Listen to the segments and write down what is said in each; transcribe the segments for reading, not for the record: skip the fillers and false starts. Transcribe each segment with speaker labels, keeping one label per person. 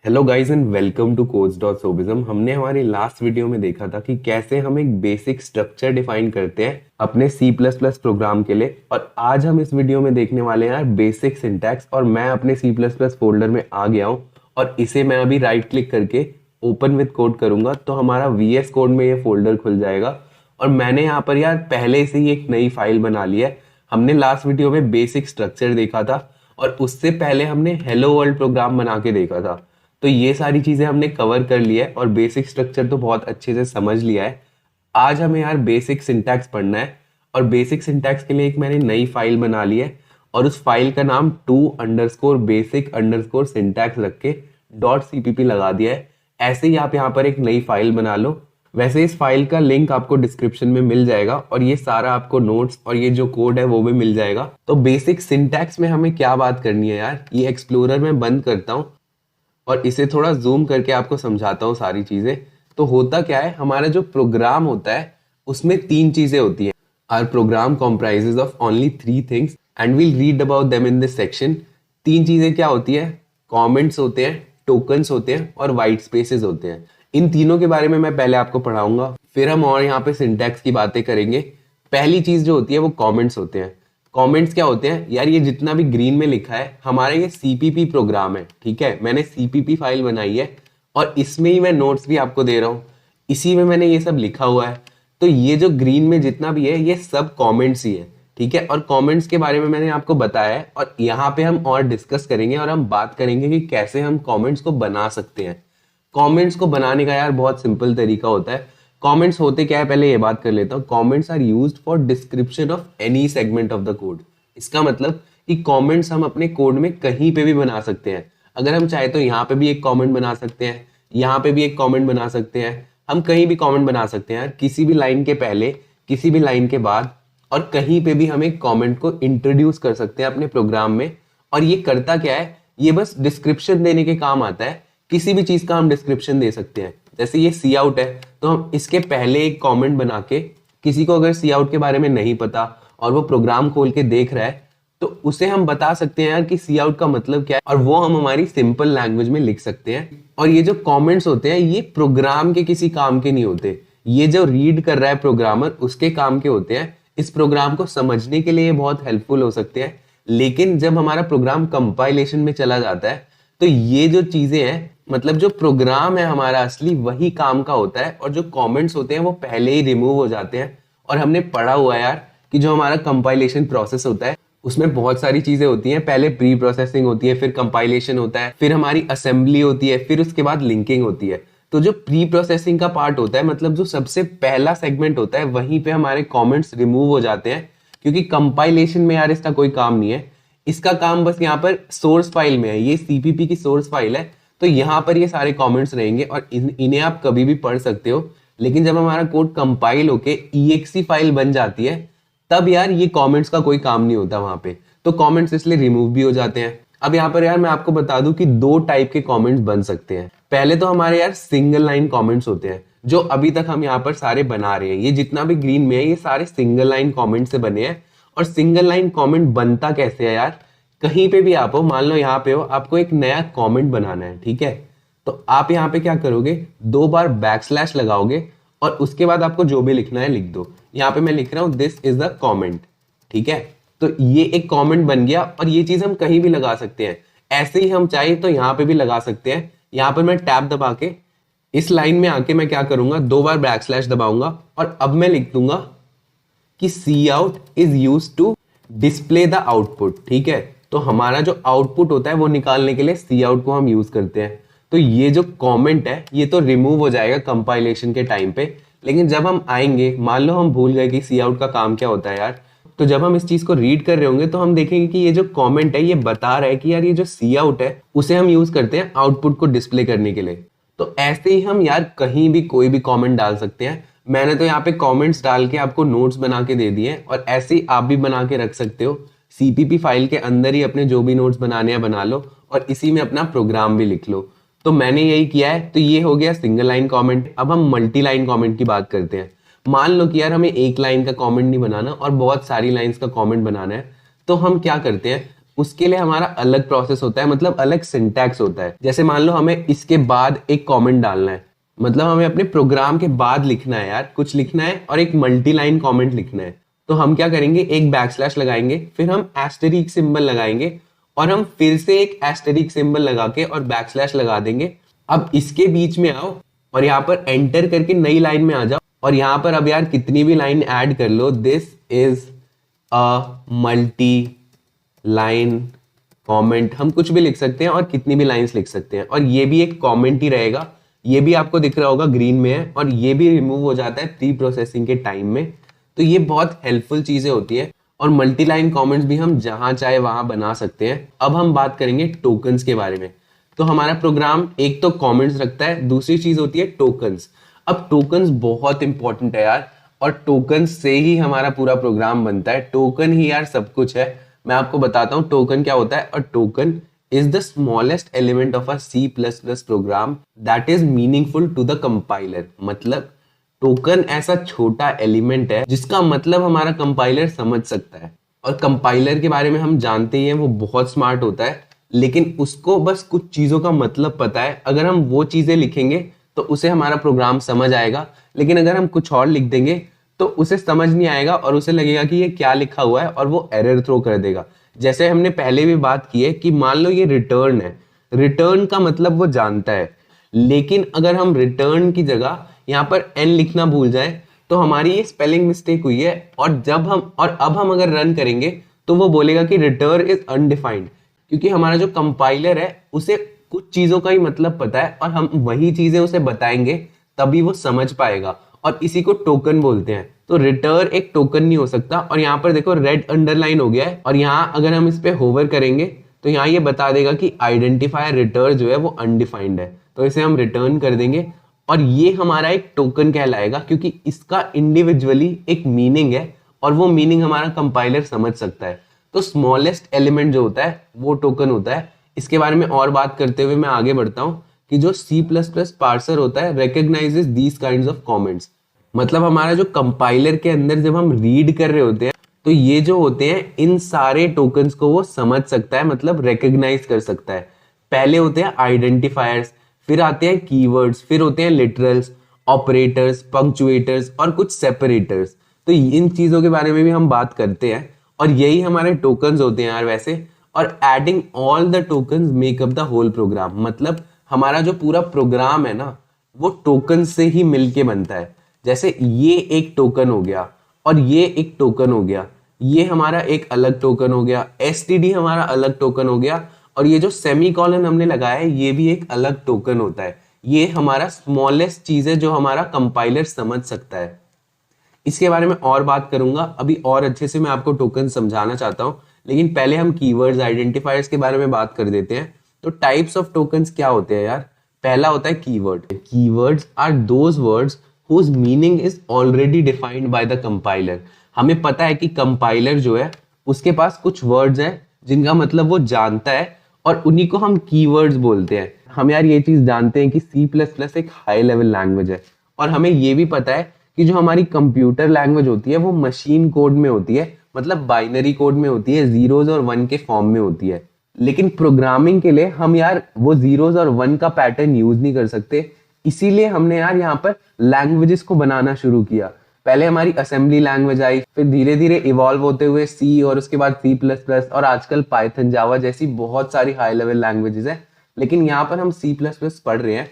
Speaker 1: Hello guys and welcome to coach.sobism। हमने हमारी last video में देखा था कि कैसे हम एक बेसिक स्ट्रक्चर डिफाइन करते हैं अपने C++ प्रोग्राम के लिए, और आज हम इस वीडियो में देखने वाले हैं यार बेसिक सिंटैक्स। और मैं अपने C++ फोल्डर में आ गया हूँ और इसे मैं अभी राइट क्लिक करके ओपन विद कोड करूंगा तो हमारा VS कोड में ये फोल्डर खुल जाएगा। और मैंने यहाँ पर यार पहले से ही एक नई फाइल बना ली है। हमने लास्ट वीडियो में बेसिक स्ट्रक्चर देखा था और उससे पहले हमने हेलो वर्ल्ड प्रोग्राम बना के देखा था। तो ये सारी चीजें हमने कवर कर लिया है और बेसिक स्ट्रक्चर तो बहुत अच्छे से समझ लिया है। आज हमें यार बेसिक सिंटैक्स पढ़ना है और बेसिक सिंटैक्स के लिए एक मैंने नई फाइल बना ली है और उस फाइल का नाम to_basic_syntax रख के .cpp लगा दिया है। ऐसे ही आप यहाँ पर एक नई फाइल बना लो। वैसे इस फाइल का लिंक आपको डिस्क्रिप्शन में मिल जाएगा और ये सारा आपको नोट्स और ये जो कोड है वो भी मिल जाएगा। तो बेसिक सिंटैक्स में हमें क्या बात करनी है यार, ये एक्सप्लोरर में बंद करता हूँ और इसे थोड़ा जूम करके आपको समझाता हूँ सारी चीजें। तो होता क्या है, हमारा जो प्रोग्राम होता है उसमें तीन चीजें होती हैं। Our program comprises of only 3 things and we'll read about them in this section. तीन चीजें क्या होती है? कमेंट्स होते हैं, टोकन्स होते हैं और वाइट स्पेसेस होते हैं। इन तीनों के बारे में मैं पहले आपको पढ़ाऊंगा, फिर हम और यहाँ पे सिंटैक्स की बातें करेंगे। पहली चीज जो होती है वो कमेंट्स होते हैं। कमेंट्स क्या होते हैं यार? ये जितना भी ग्रीन में लिखा है हमारा ये सीपीपी प्रोग्राम है, ठीक है। मैंने सीपीपी फाइल बनाई है और इसमें ही मैं नोट्स भी आपको दे रहा हूँ, इसी में मैंने ये सब लिखा हुआ है। तो ये जो ग्रीन में जितना भी है ये सब कमेंट्स ही है, ठीक है। और कमेंट्स के बारे में मैंने आपको बताया है और यहाँ पे हम और डिस्कस करेंगे और हम बात करेंगे कि कैसे हम कमेंट्स को बना सकते हैं। कमेंट्स को बनाने का यार बहुत सिंपल तरीका होता है। कमेंट्स होते क्या है, पहले ये बात कर लेता हूँ। Comments are used for description of any segment of the code. इसका मतलब कि कमेंट्स हम अपने कोड में कहीं पे भी बना सकते हैं। अगर हम चाहे तो यहाँ पे भी एक कमेंट बना सकते हैं, यहाँ पे भी एक कमेंट बना सकते हैं, हम कहीं भी कमेंट बना सकते हैं यार, किसी भी लाइन के पहले, किसी भी लाइन के बाद, और कहीं पे भी हम एक कमेंट को इंट्रोड्यूस कर सकते हैं अपने प्रोग्राम में। और ये करता क्या है, ये बस डिस्क्रिप्शन देने के काम आता है। किसी भी चीज का हम डिस्क्रिप्शन दे सकते हैं। जैसे ये सी आउट है तो हम इसके पहले एक कमेंट बना के, किसी को अगर सी आउट के बारे में नहीं पता और वो प्रोग्राम खोल के देख रहा है तो उसे हम बता सकते हैं यार कि सी आउट का मतलब क्या है, और वो हम हमारी सिंपल लैंग्वेज में लिख सकते हैं। और ये जो कमेंट्स होते हैं ये प्रोग्राम के किसी काम के नहीं होते, ये जो रीड कर रहा है प्रोग्रामर उसके काम के होते हैं। इस प्रोग्राम को समझने के लिए ये बहुत हेल्पफुल हो सकते हैं, लेकिन जब हमारा प्रोग्राम कंपाइलेशन में चला जाता है तो ये जो चीजें हैं, मतलब जो प्रोग्राम है हमारा असली वही काम का होता है और जो कमेंट्स होते हैं वो पहले ही रिमूव हो जाते हैं। और हमने पढ़ा हुआ है यार कि जो हमारा कंपाइलेशन प्रोसेस होता है उसमें बहुत सारी चीजें होती हैं। पहले प्री प्रोसेसिंग होती है, फिर कंपाइलेशन होता है, फिर हमारी असेंबली होती है, फिर उसके बाद लिंकिंग होती है। तो जो प्री प्रोसेसिंग का पार्ट होता है, मतलब जो सबसे पहला सेगमेंट होता है, वहीं पे हमारे कमेंट्स रिमूव हो जाते हैं, क्योंकि कंपाइलेशन में यार इसका कोई काम नहीं है। इसका काम बस यहाँ पर सोर्स फाइल में है, ये सीपीपी की सोर्स फाइल है, तो यहाँ पर ये सारे कमेंट्स रहेंगे और इन्हें आप कभी भी पढ़ सकते हो। लेकिन जब हमारा कोड कंपाइल होके EXE फाइल बन जाती है तब यार ये कमेंट्स का कोई काम नहीं होता वहां पे, तो कमेंट्स इसलिए रिमूव भी हो जाते हैं। अब यहाँ पर यार मैं आपको बता दूं कि 2 टाइप के कमेंट्स बन सकते हैं। पहले तो हमारे यार सिंगल लाइन कमेंट्स होते हैं, जो अभी तक हम यहाँ पर सारे बना रहे हैं। ये जितना भी ग्रीन में है ये सारे सिंगल लाइन कमेंट से बने हैं। और सिंगल लाइन कमेंट बनता कैसे है यार? कहीं पे भी आप हो, मान लो यहाँ पे हो, आपको एक नया कमेंट बनाना है, ठीक है। तो आप यहाँ पे क्या करोगे, 2 बार बैकस्लैश लगाओगे और उसके बाद आपको जो भी लिखना है लिख दो। यहाँ पे मैं लिख रहा हूँ दिस इज द कमेंट, ठीक है। तो ये एक कमेंट बन गया और ये चीज हम कहीं भी लगा सकते हैं। ऐसे ही हम चाहे तो यहाँ पे भी लगा सकते हैं। यहाँ पर मैं टैब दबा के इस लाइन में आके मैं क्या करूंगा, 2 बार बैकस्लैश दबाऊंगा और अब मैं लिख दूंगा कि C out is use to display the output, ठीक है। तो हमारा जो आउटपुट होता है वो निकालने के लिए सी आउट को हम यूज करते हैं। तो ये जो कमेंट है ये तो रिमूव हो जाएगा कंपाइलेशन के टाइम पे, लेकिन जब हम आएंगे, मान लो हम भूल गए कि सी आउट का काम क्या होता है यार, तो जब हम इस चीज को रीड कर रहे होंगे तो हम देखेंगे कि ये जो कमेंट है ये बता रहा है कि यार ये जो सी आउट है उसे हम यूज करते हैं आउटपुट को डिस्प्ले करने के लिए। तो ऐसे ही हम यार कहीं भी कोई भी कमेंट डाल सकते हैं। मैंने तो यहाँ पे कमेंट्स डाल के आपको नोट्स बना के दे दिए और ऐसे ही आप भी बना के रख सकते हो। सीपीपी फाइल के अंदर ही अपने जो भी नोट्स बनाने हैं बना लो और इसी में अपना प्रोग्राम भी लिख लो। तो मैंने यही किया है। तो ये हो गया सिंगल लाइन कमेंट। अब हम मल्टी लाइन कमेंट की बात करते हैं। मान लो कि यार हमें एक लाइन का कमेंट नहीं बनाना और बहुत सारी लाइंस का कमेंट बनाना है, तो हम क्या करते हैं, उसके लिए हमारा अलग प्रोसेस होता है, मतलब अलग सिंटैक्स होता है। जैसे मान लो हमें इसके बाद एक कमेंट डालना है, मतलब हमें अपने प्रोग्राम के बाद लिखना है यार, कुछ लिखना है और एक मल्टी लाइन कमेंट लिखना है। तो हम क्या करेंगे, एक बैकस्लैश लगाएंगे, फिर हम एस्टेरिक सिंबल लगाएंगे और हम फिर से एक एस्टेरिक सिंबल लगा के और बैकस्लैश लगा देंगे। अब इसके बीच में आओ और यहाँ पर एंटर करके नई लाइन में आ जाओ, और यहाँ पर अब यार कितनी भी लाइन ऐड कर लो, this is a multi line comment, हम कुछ भी लिख सकते हैं और कितनी भी लाइंस लिख सकते हैं, और ये भी एक कमेंट ही रहेगा। ये भी आपको दिख रहा होगा ग्रीन में है, और ये भी रिमूव हो जाता है प्री प्रोसेसिंग के टाइम में। तो ये बहुत हेल्पफुल चीजें होती है, और मल्टी लाइन कमेंट्स भी हम जहां चाहे वहां बना सकते हैं। अब हम बात करेंगे टोकन्स के बारे में। तो हमारा प्रोग्राम एक तो कमेंट्स रखता है, दूसरी चीज होती है टोकन्स। अब टोकन्स बहुत इंपॉर्टेंट है यार, और टोकन से ही हमारा पूरा प्रोग्राम बनता है। टोकन ही यार सब कुछ है। मैं आपको बताता हूँ टोकन क्या होता है। और token is the smallest element of a C++ program that is meaningful to the compiler. मतलब टोकन ऐसा छोटा एलिमेंट है जिसका मतलब हमारा कंपाइलर समझ सकता है। और कंपाइलर के बारे में हम जानते ही हैं, वो बहुत स्मार्ट होता है, लेकिन उसको बस कुछ चीजों का मतलब पता है। अगर हम वो चीजें लिखेंगे तो उसे हमारा प्रोग्राम समझ आएगा, लेकिन अगर हम कुछ और लिख देंगे तो उसे समझ नहीं आएगा और उसे लगेगा कि ये क्या लिखा हुआ है, और वो एरर थ्रो कर देगा। जैसे हमने पहले भी बात की है कि मान लो ये रिटर्न है, रिटर्न का मतलब वो जानता है, लेकिन अगर हम रिटर्न की जगह यहाँ पर एन लिखना भूल जाए तो हमारी ये स्पेलिंग मिस्टेक हुई है। और अब हम अगर रन करेंगे तो वो बोलेगा कि रिटर्न इज अनडिफाइंड, क्योंकि हमारा जो कंपाइलर है उसे कुछ चीजों का ही मतलब पता है, और हम वही चीजें उसे बताएंगे तभी वो समझ पाएगा, और इसी को टोकन बोलते हैं। तो रिटर्न एक टोकन नहीं हो सकता। और यहाँ पर देखो रेड अंडरलाइन हो गया है, और यहाँ अगर हम इस पे होवर करेंगे तो यहाँ ये बता देगा कि आइडेंटिफायर रिटर्न जो है वो अनडिफाइंड है, तो इसे हम रिटर्न कर देंगे, और ये हमारा एक टोकन कहलाएगा, क्योंकि इसका इंडिविजुअली एक मीनिंग है और वो मीनिंग हमारा कंपाइलर समझ सकता है। तो स्मॉलेस्ट एलिमेंट जो होता है वो टोकन होता है। इसके बारे में और बात करते हुए मैं आगे बढ़ता हूँ कि जो C++ पार्सर होता है recognises these kinds of comments. मतलब हमारा जो कंपाइलर के अंदर जब हम रीड कर रहे होते हैं तो ये जो होते हैं इन सारे टोकन्स को वो समझ सकता है, मतलब रिकॉग्नाइज कर सकता है। पहले होते हैं आइडेंटिफायर्स, फिर आते हैं कीवर्ड्स, फिर होते हैं लिटरल्स, ऑपरेटर्स, पंक्चुएटर्स और कुछ सेपरेटर्स। तो इन चीजों के बारे में भी हम बात करते हैं, और यही हमारे टोकन्स होते हैं यार वैसे। और adding all the tokens make up the whole program. मतलब हमारा जो पूरा प्रोग्राम है ना वो टोकन से ही मिलके बनता है। जैसे ये एक टोकन हो गया, और ये एक टोकन हो गया, ये हमारा एक अलग टोकन हो गया, एसटीडी हमारा अलग टोकन हो गया, और ये जो सेमी कॉलन हमने लगाया है ये भी एक अलग टोकन होता है। ये हमारा स्मॉलेस्ट चीज है जो हमारा कंपाइलर समझ सकता है। इसके बारे में और बात करूंगा, अभी और अच्छे से मैं आपको टोकन समझाना चाहता हूं, लेकिन पहले हम कीवर्ड्स आइडेंटिफायर्स के बारे में बात कर देते हैं। तो टाइप्स ऑफ टोकन्स क्या होते हैं यार। पहला होता है keyword. Keywords are those words whose meaning is already defined by the compiler. हमें पता है कि कंपाइलर जो है उसके पास कुछ वर्ड्स हैं जिनका मतलब वो जानता है, और उन्हीं को हम कीवर्ड्स बोलते हैं। हम यार ये चीज जानते हैं कि C++ एक हाई लेवल लैंग्वेज है, और हमें ये भी पता है कि जो हमारी कंप्यूटर लैंग्वेज होती है वो मशीन कोड में होती है, मतलब बाइनरी कोड में होती है, जीरोज और वन के फॉर्म में होती है। लेकिन प्रोग्रामिंग के लिए हम यार वो जीरोज और वन का पैटर्न यूज नहीं कर सकते, इसीलिए हमने यार यहाँ पर लैंग्वेजेस को बनाना शुरू किया। पहले हमारी असेंबली लैंग्वेज आई, फिर धीरे धीरे इवॉल्व होते हुए C, और उसके बाद C++, और आजकल पाइथन, जावा जैसी बहुत सारी हाई लेवल लैंग्वेजेस है। लेकिन यहाँ पर हम C++ पढ़ रहे हैं,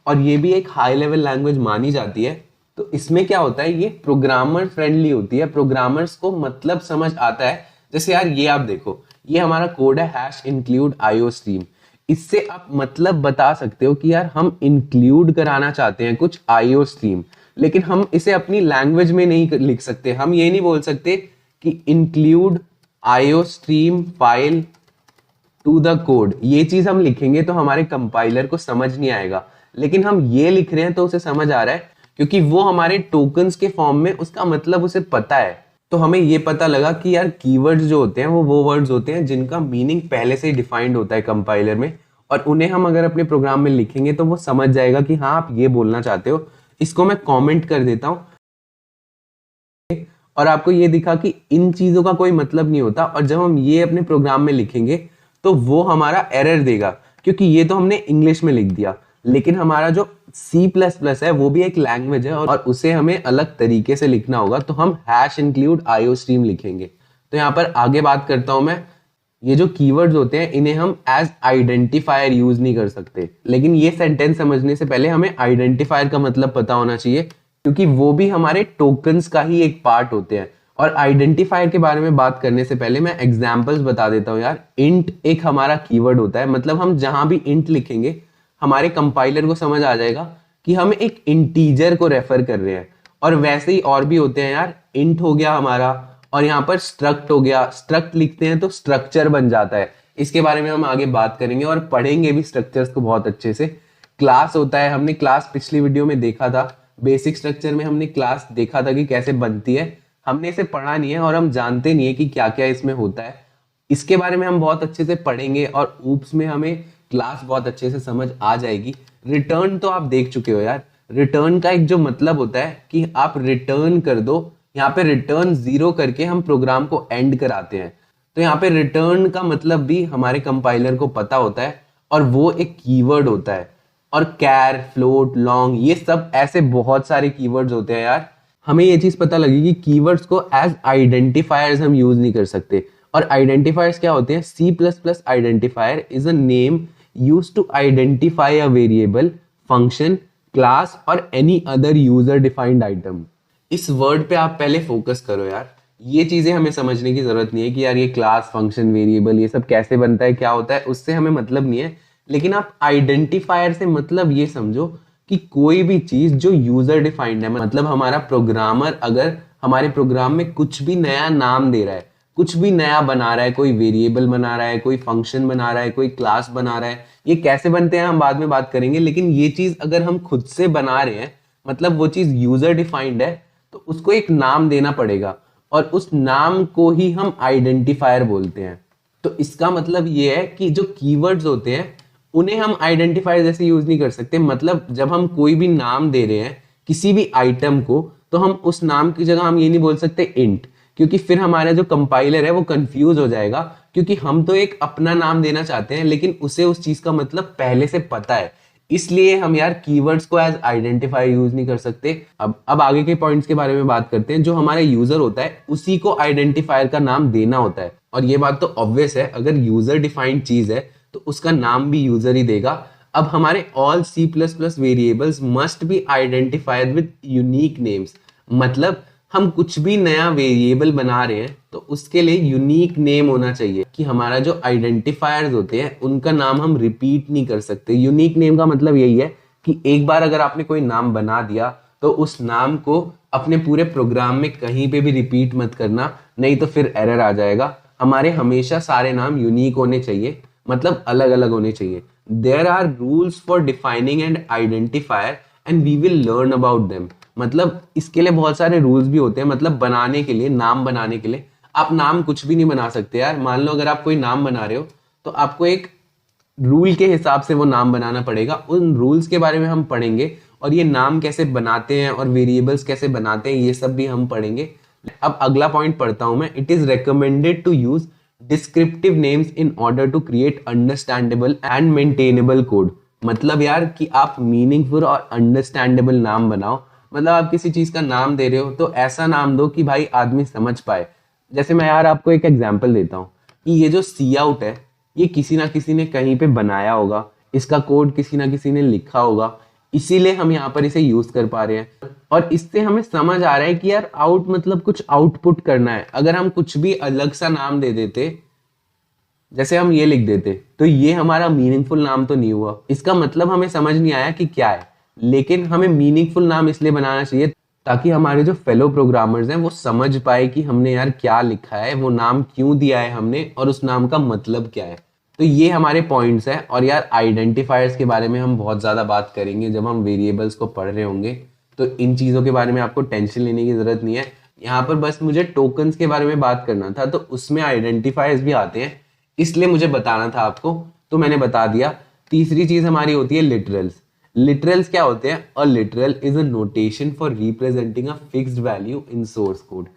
Speaker 1: और ये भी एक हाई लेवल लैंग्वेज मानी जाती है। तो इसमें क्या होता है, ये प्रोग्रामर फ्रेंडली होती है, प्रोग्रामर्स को मतलब समझ आता है। जैसे यार ये आप देखो, ये हमारा कोड है #include IOStream। इससे आप मतलब बता सकते हो कि यार हम इंक्लूड कराना चाहते हैं कुछ IOStream, लेकिन हम इसे अपनी लैंग्वेज में नहीं लिख सकते। हम ये नहीं बोल सकते कि include IOStream file to the code. ये चीज हम लिखेंगे तो हमारे कंपाइलर को समझ नहीं आएगा, लेकिन हम ये लिख रहे हैं तो उसे समझ आ रहा है, क्योंकि वो हमारे टोकन्स के फॉर्म में उसका मतलब उसे पता है। तो हमें ये पता लगा कि यार कीवर्ड्स जो होते हैं वो वर्ड्स होते हैं जिनका मीनिंग पहले से ही डिफाइंड होता है कंपाइलर में, और उन्हें हम अगर अपने प्रोग्राम में लिखेंगे तो वो समझ जाएगा कि हाँ आप ये बोलना चाहते हो। इसको मैं कमेंट कर देता हूँ, और आपको ये दिखा कि इन चीजों का कोई मतलब नहीं होता, और जब हम ये अपने प्रोग्राम में लिखेंगे तो वो हमारा एरर देगा, क्योंकि ये तो हमने इंग्लिश में लिख दिया, लेकिन हमारा जो C++ है वो भी एक लैंग्वेज है और उसे हमें अलग तरीके से लिखना होगा, तो हम #include IOStream लिखेंगे। तो यहाँ पर आगे बात करता हूं मैं, ये जो कीवर्ड्स होते हैं इन्हें हम एज आइडेंटिफायर यूज नहीं कर सकते, लेकिन ये सेंटेंस समझने से पहले हमें आइडेंटिफायर का मतलब पता होना चाहिए, क्योंकि वो भी हमारे टोकन्स का ही एक पार्ट होते हैं। और आइडेंटिफायर के बारे में बात करने से पहले मैं एग्जांपल्स बता देता हूँ यार। इंट एक हमारा कीवर्ड होता है, मतलब हम जहां भी इंट लिखेंगे हमारे कंपाइलर को समझ आ जाएगा कि हम एक इंटीजर को रेफर कर रहे हैं। और वैसे ही और भी होते हैं यार, इंट हो गया हमारा, और यहाँ पर स्ट्रक्ट हो गया, स्ट्रक्ट लिखते हैं तो स्ट्रक्चर बन जाता है। इसके बारे में हम आगे बात करेंगे और पढ़ेंगे भी स्ट्रक्चर्स को बहुत अच्छे से। क्लास होता है, हमने क्लास पिछली वीडियो में देखा था, बेसिक स्ट्रक्चर में हमने क्लास देखा था कि कैसे बनती है। हमने इसे पढ़ा नहीं है और हम जानते नहीं है कि क्या क्या इसमें होता है। इसके बारे में हम बहुत अच्छे से पढ़ेंगे और ऊप्स में हमें क्लास बहुत अच्छे से समझ आ जाएगी। रिटर्न तो आप देख चुके हो यार, रिटर्न का एक जो मतलब होता है कि आप रिटर्न कर दो, यहाँ पे रिटर्न 0 करके हम प्रोग्राम को एंड कराते हैं। तो यहाँ पे रिटर्न का मतलब भी हमारे कंपाइलर को पता होता है और वो एक कीवर्ड होता है। और कैर, फ्लोट, लॉन्ग, ये सब ऐसे बहुत सारे कीवर्ड्स होते हैं यार। हमें ये चीज पता लगी कि कीवर्ड्स को एज आइडेंटिफायर्स हम यूज नहीं कर सकते। और आइडेंटिफायर्स क्या होते हैं? C++ identifier is a name used to identify a variable, function, class और any other user defined item. इस वर्ड पे आप पहले फोकस करो यार, ये चीजें हमें समझने की जरूरत नहीं है कि यार ये क्लास, फंक्शन, वेरिएबल ये सब कैसे बनता है, क्या होता है, उससे हमें मतलब नहीं है। लेकिन आप आइडेंटिफायर से मतलब ये समझो कि कोई भी चीज जो यूजर डिफाइंड है, मतलब हमारा प्रोग्रामर अगर हमारे प्रोग्राम में कुछ भी नया नाम दे रहा है, कुछ भी नया बना रहा है, कोई वेरिएबल बना रहा है, कोई फंक्शन बना रहा है, कोई क्लास बना रहा है, ये कैसे बनते हैं हम बाद में बात करेंगे। लेकिन ये चीज अगर हम खुद से बना रहे हैं, मतलब वो चीज यूजर डिफाइंड है, तो उसको एक नाम देना पड़ेगा और उस नाम को ही हम आइडेंटिफायर बोलते हैं। तो इसका मतलब ये है कि जो कीवर्ड्स होते हैं उन्हें हम आइडेंटिफायर जैसे यूज नहीं कर सकते। मतलब जब हम कोई भी नाम दे रहे हैं किसी भी आइटम को, तो हम उस नाम की जगह हम ये नहीं बोल सकते इंट, क्योंकि फिर हमारा जो कंपाइलर है वो कंफ्यूज हो जाएगा, क्योंकि हम तो एक अपना नाम देना चाहते हैं लेकिन उसे उस चीज का मतलब पहले से पता है। इसलिए हम यार कीवर्ड्स को एज आइडेंटिफायर यूज नहीं कर सकते। अब आगे के पॉइंट्स के बारे में बात करते हैं। जो हमारा यूजर होता है उसी को आइडेंटिफायर का नाम देना होता है, और ये बात तो ऑब्वियस है, अगर यूजर डिफाइंड चीज है तो उसका नाम भी यूजर ही देगा। अब हमारे all C++ variables must be identified with unique names, मतलब हम कुछ भी नया वेरिएबल बना रहे हैं तो उसके लिए यूनिक नेम होना चाहिए, कि हमारा जो आइडेंटिफायर्स होते हैं उनका नाम हम रिपीट नहीं कर सकते। यूनिक नेम का मतलब यही है कि एक बार अगर आपने कोई नाम बना दिया तो उस नाम को अपने पूरे प्रोग्राम में कहीं पे भी रिपीट मत करना, नहीं तो फिर एरर आ जाएगा। हमारे हमेशा सारे नाम यूनिक होने चाहिए, मतलब अलग अलग होने चाहिए। There are rules for defining and identifier and we will learn about them. मतलब इसके लिए बहुत सारे रूल्स भी होते हैं, मतलब बनाने के लिए, नाम बनाने के लिए। आप नाम कुछ भी नहीं बना सकते यार। मान लो अगर आप कोई नाम बना रहे हो तो आपको एक रूल के हिसाब से वो नाम बनाना पड़ेगा। उन रूल्स के बारे में हम पढ़ेंगे, और ये नाम कैसे बनाते हैं और वेरिएबल्स कैसे बनाते हैं ये सब भी हम पढ़ेंगे। अब अगला पॉइंट पढ़ता हूं मैं। It is recommended to use descriptive names in order to create understandable and maintainable code. मतलब यार कि आप मीनिंगफुल और अंडरस्टैंडेबल नाम बनाओ। मतलब आप किसी चीज का नाम दे रहे हो तो ऐसा नाम दो कि भाई आदमी समझ पाए। जैसे मैं यार आपको एक एग्जांपल देता हूँ कि ये जो सी आउट है, ये किसी ना किसी ने कहीं पे बनाया होगा, इसका कोड किसी ना किसी ने लिखा होगा, इसीलिए हम यहाँ पर इसे यूज कर पा रहे हैं। और इससे हमें समझ आ रहा है कि यार आउट मतलब कुछ आउटपुट करना है। अगर हम कुछ भी अलग सा नाम दे देते, जैसे हम ये लिख देते, तो ये हमारा मीनिंगफुल नाम तो नहीं हुआ। इसका मतलब हमें समझ नहीं आया कि क्या है। लेकिन हमें मीनिंगफुल नाम इसलिए बनाना चाहिए ताकि हमारे जो फेलो प्रोग्रामर्स हैं वो समझ पाए कि हमने यार क्या लिखा है, वो नाम क्यों दिया है हमने, और उस नाम का मतलब क्या है। तो ये हमारे पॉइंट्स हैं। और यार आइडेंटिफायर्स के बारे में हम बहुत ज़्यादा बात करेंगे जब हम वेरिएबल्स को पढ़ रहे होंगे, तो इन चीज़ों के बारे में आपको टेंशन लेने की ज़रूरत नहीं है। यहाँ पर बस मुझे टोकन्स के बारे में बात करना था, तो उसमें आइडेंटिफायर्स भी आते हैं, इसलिए मुझे बताना था आपको, तो मैंने बता दिया। तीसरी चीज़ हमारी होती है लिटरल्स। लिटरल्स क्या होते हैं? अ literal is a notation for representing a fixed value in source code.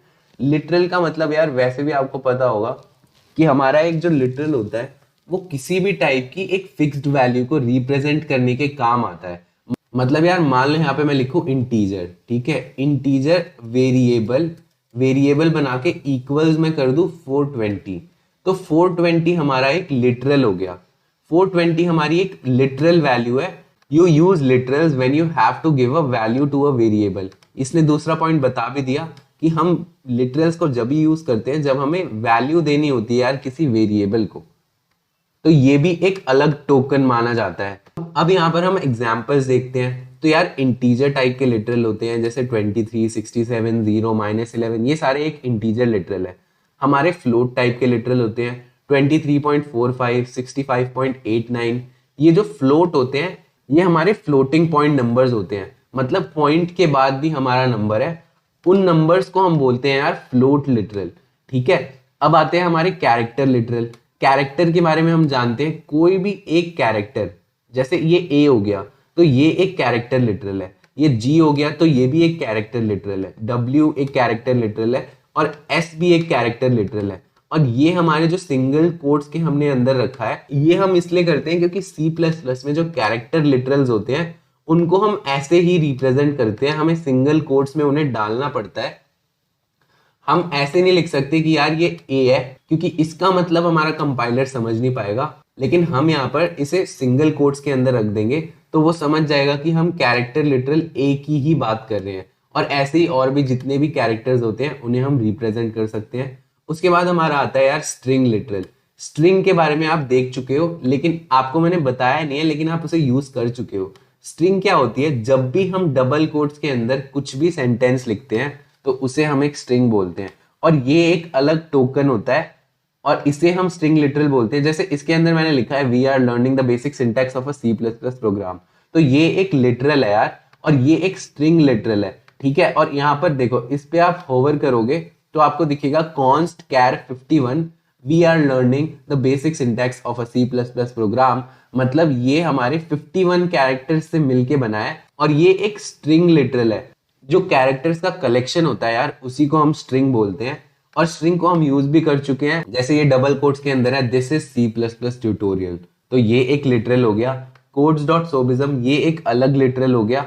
Speaker 1: Literal का मतलब यार वैसे भी आपको पता होगा कि हमारा एक जो लिटरल होता है वो किसी भी टाइप की एक फिक्स्ड वैल्यू को रिप्रेजेंट करने के काम आता है। मतलब यार मान लो यहाँ पे मैं लिखूं इंटीजर, ठीक है, इंटीजर वेरिएबल, वेरिएबल बना के इक्वल्स में कर दूं 420, तो 420 हमारा एक लिटरल हो गया। 420 हमारी एक लिटरल वैल्यू है। You use literals when you have to give a value to a variable. इसने दूसरा पॉइंट बता भी दिया कि हम लिटरल्स को जब भी यूज करते हैं जब हमें वैल्यू देनी होती है यार किसी वेरिएबल को, तो ये भी एक अलग टोकन माना जाता है। अब यहाँ पर हम एग्जांपल्स देखते हैं। तो यार इंटीजर टाइप के लिटरल होते हैं जैसे 23, 67, 0, -11, ये सारे एक इंटीजर लिटरल है। हमारे फ्लोट टाइप के लिटरल होते हैं 23.45, 65.89। ये जो फ्लोट होते हैं ये हमारे फ्लोटिंग पॉइंट नंबर्स होते हैं, मतलब पॉइंट के बाद भी हमारा नंबर है, उन नंबर्स को हम बोलते हैं यार फ्लोट लिटरल, ठीक है। अब आते हैं हमारे कैरेक्टर लिटरल। कैरेक्टर के बारे में हम जानते हैं कोई भी एक कैरेक्टर, जैसे ये ए हो गया तो ये एक कैरेक्टर लिटरल है, ये जी हो गया तो ये भी एक कैरेक्टर लिटरल है, डब्ल्यू एक कैरेक्टर लिटरल है और एस भी एक कैरेक्टर लिटरल है। और ये हमारे जो सिंगल कोट्स के हमने अंदर रखा है ये हम इसलिए करते हैं क्योंकि C++ में जो कैरेक्टर लिटरल्स होते हैं उनको हम ऐसे ही रिप्रेजेंट करते हैं, हमें सिंगल कोट्स में उन्हें डालना पड़ता है। हम ऐसे नहीं लिख सकते कि यार ये ए है क्योंकि इसका मतलब हमारा कंपाइलर समझ नहीं पाएगा, लेकिन हम यहाँ पर इसे सिंगल कोट्स के अंदर रख देंगे तो वो समझ जाएगा कि हम कैरेक्टर लिटरल ए की ही बात कर रहे हैं। और ऐसे ही और भी जितने भी कैरेक्टर्स होते हैं उन्हें हम रिप्रेजेंट कर सकते हैं। उसके बाद हमारा आता है यार स्ट्रिंग लिटरल। स्ट्रिंग के बारे में आप देख चुके हो लेकिन आपको मैंने बताया नहीं है, लेकिन आप उसे यूज कर चुके हो। स्ट्रिंग क्या होती है? जब भी हम डबल कोट्स के अंदर कुछ भी सेंटेंस लिखते हैं तो उसे हम एक स्ट्रिंग बोलते हैं और ये एक अलग टोकन होता है और इसे हम स्ट्रिंग लिटरल बोलते हैं। जैसे इसके अंदर मैंने लिखा है we are learning the basic syntax of a C++ program, तो ये एक लिटरल है यार और ये एक स्ट्रिंग लिटरल है, ठीक है। और यहाँ पर देखो इस पे आप होवर करोगे तो आपको दिखेगा const char 51 we are learning the basic syntax of a C++ program. मतलब ये हमारे 51 कैरेक्टर्स से मिलके बना है और ये एक स्ट्रिंग लिटरल है। जो कैरेक्टर्स का कलेक्शन होता है यार उसी को हम स्ट्रिंग बोलते हैं और स्ट्रिंग को हम यूज भी कर चुके हैं। जैसे ये डबल कोट्स के अंदर है दिस इज C++ ट्यूटोरियल, तो ये एक लिटरल हो गया। codes.sobism ये एक अलग लिटरल हो गया।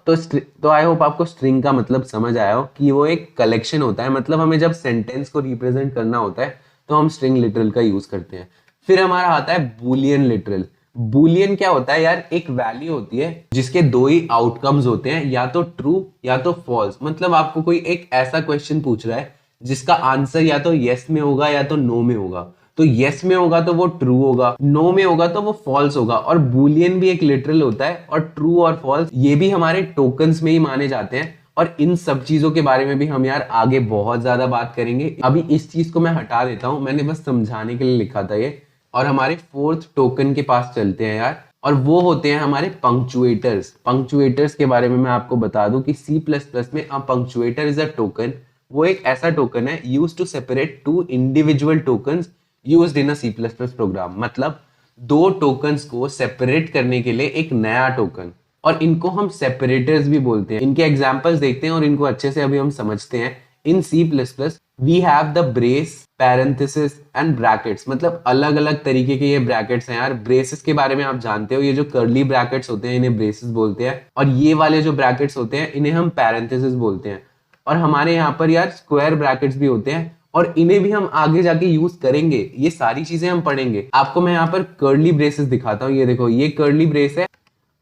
Speaker 1: तो आई होप आपको स्ट्रिंग का मतलब समझ आया हो कि वो एक कलेक्शन होता है, मतलब हमें जब सेंटेंस को रिप्रेजेंट करना होता है तो हम स्ट्रिंग लिटरल का यूज करते हैं। फिर हमारा आता है बूलियन लिटरल। बूलियन क्या होता है यार? एक वैल्यू होती है जिसके दो ही आउटकम्स होते हैं, या तो ट्रू या तो फॉल्स। मतलब आपको कोई एक ऐसा क्वेश्चन पूछ रहा है जिसका आंसर या तो यस में होगा या तो नो में होगा। तो यस में होगा तो वो ट्रू होगा, नो में होगा तो वो फॉल्स होगा। और बूलियन भी एक लिटरल होता है और ट्रू और फॉल्स ये भी हमारे टोकन्स में ही माने जाते हैं। और इन सब चीजों के बारे में भी हम यार आगे बहुत ज्यादा बात करेंगे। अभी इस चीज को मैं हटा देता हूं, मैंने बस समझाने के लिए लिखा था ये। और हमारे फोर्थ टोकन के पास चलते हैं यार, और वो होते हैं हमारे पंक्चुएटर्स। पंक्चुएटर्स के बारे में मैं आपको बता दूं कि C++ में अ पंक्चुएटर इज अ टोकन। वो एक ऐसा टोकन है used to separate two individual tokens used in a C++ program. मतलब दो टोकन्स को सेपरेट करने के लिए एक नया टोकन, और इनको हम सेपरेटर्स भी बोलते हैं। इनके एग्जांपल्स देखते हैं और इनको अच्छे से अभी हम समझते हैं। In C++ we have the brace, parenthesis and brackets. मतलब अलग अलग तरीके के ये ब्रैकेट्स हैं यार। ब्रेसेस के बारे में आप जानते हो, ये जो कर्ली ब्रैकेट्स होते हैं इन्हें ब्रेसेस बोलते हैं, और ये वाले जो ब्रैकेट्स होते हैं इन्हें हम पैरेंथेसिस बोलते हैं। और हमारे यहाँ पर यार स्क्वायर ब्रैकेट्स भी होते हैं और इन्हें भी हम आगे जाके यूज करेंगे। ये सारी चीजें हम पढ़ेंगे। आपको मैं यहाँ पर कर्ली ब्रेसेस दिखाता हूँ। ये देखो, ये कर्ली ब्रेस है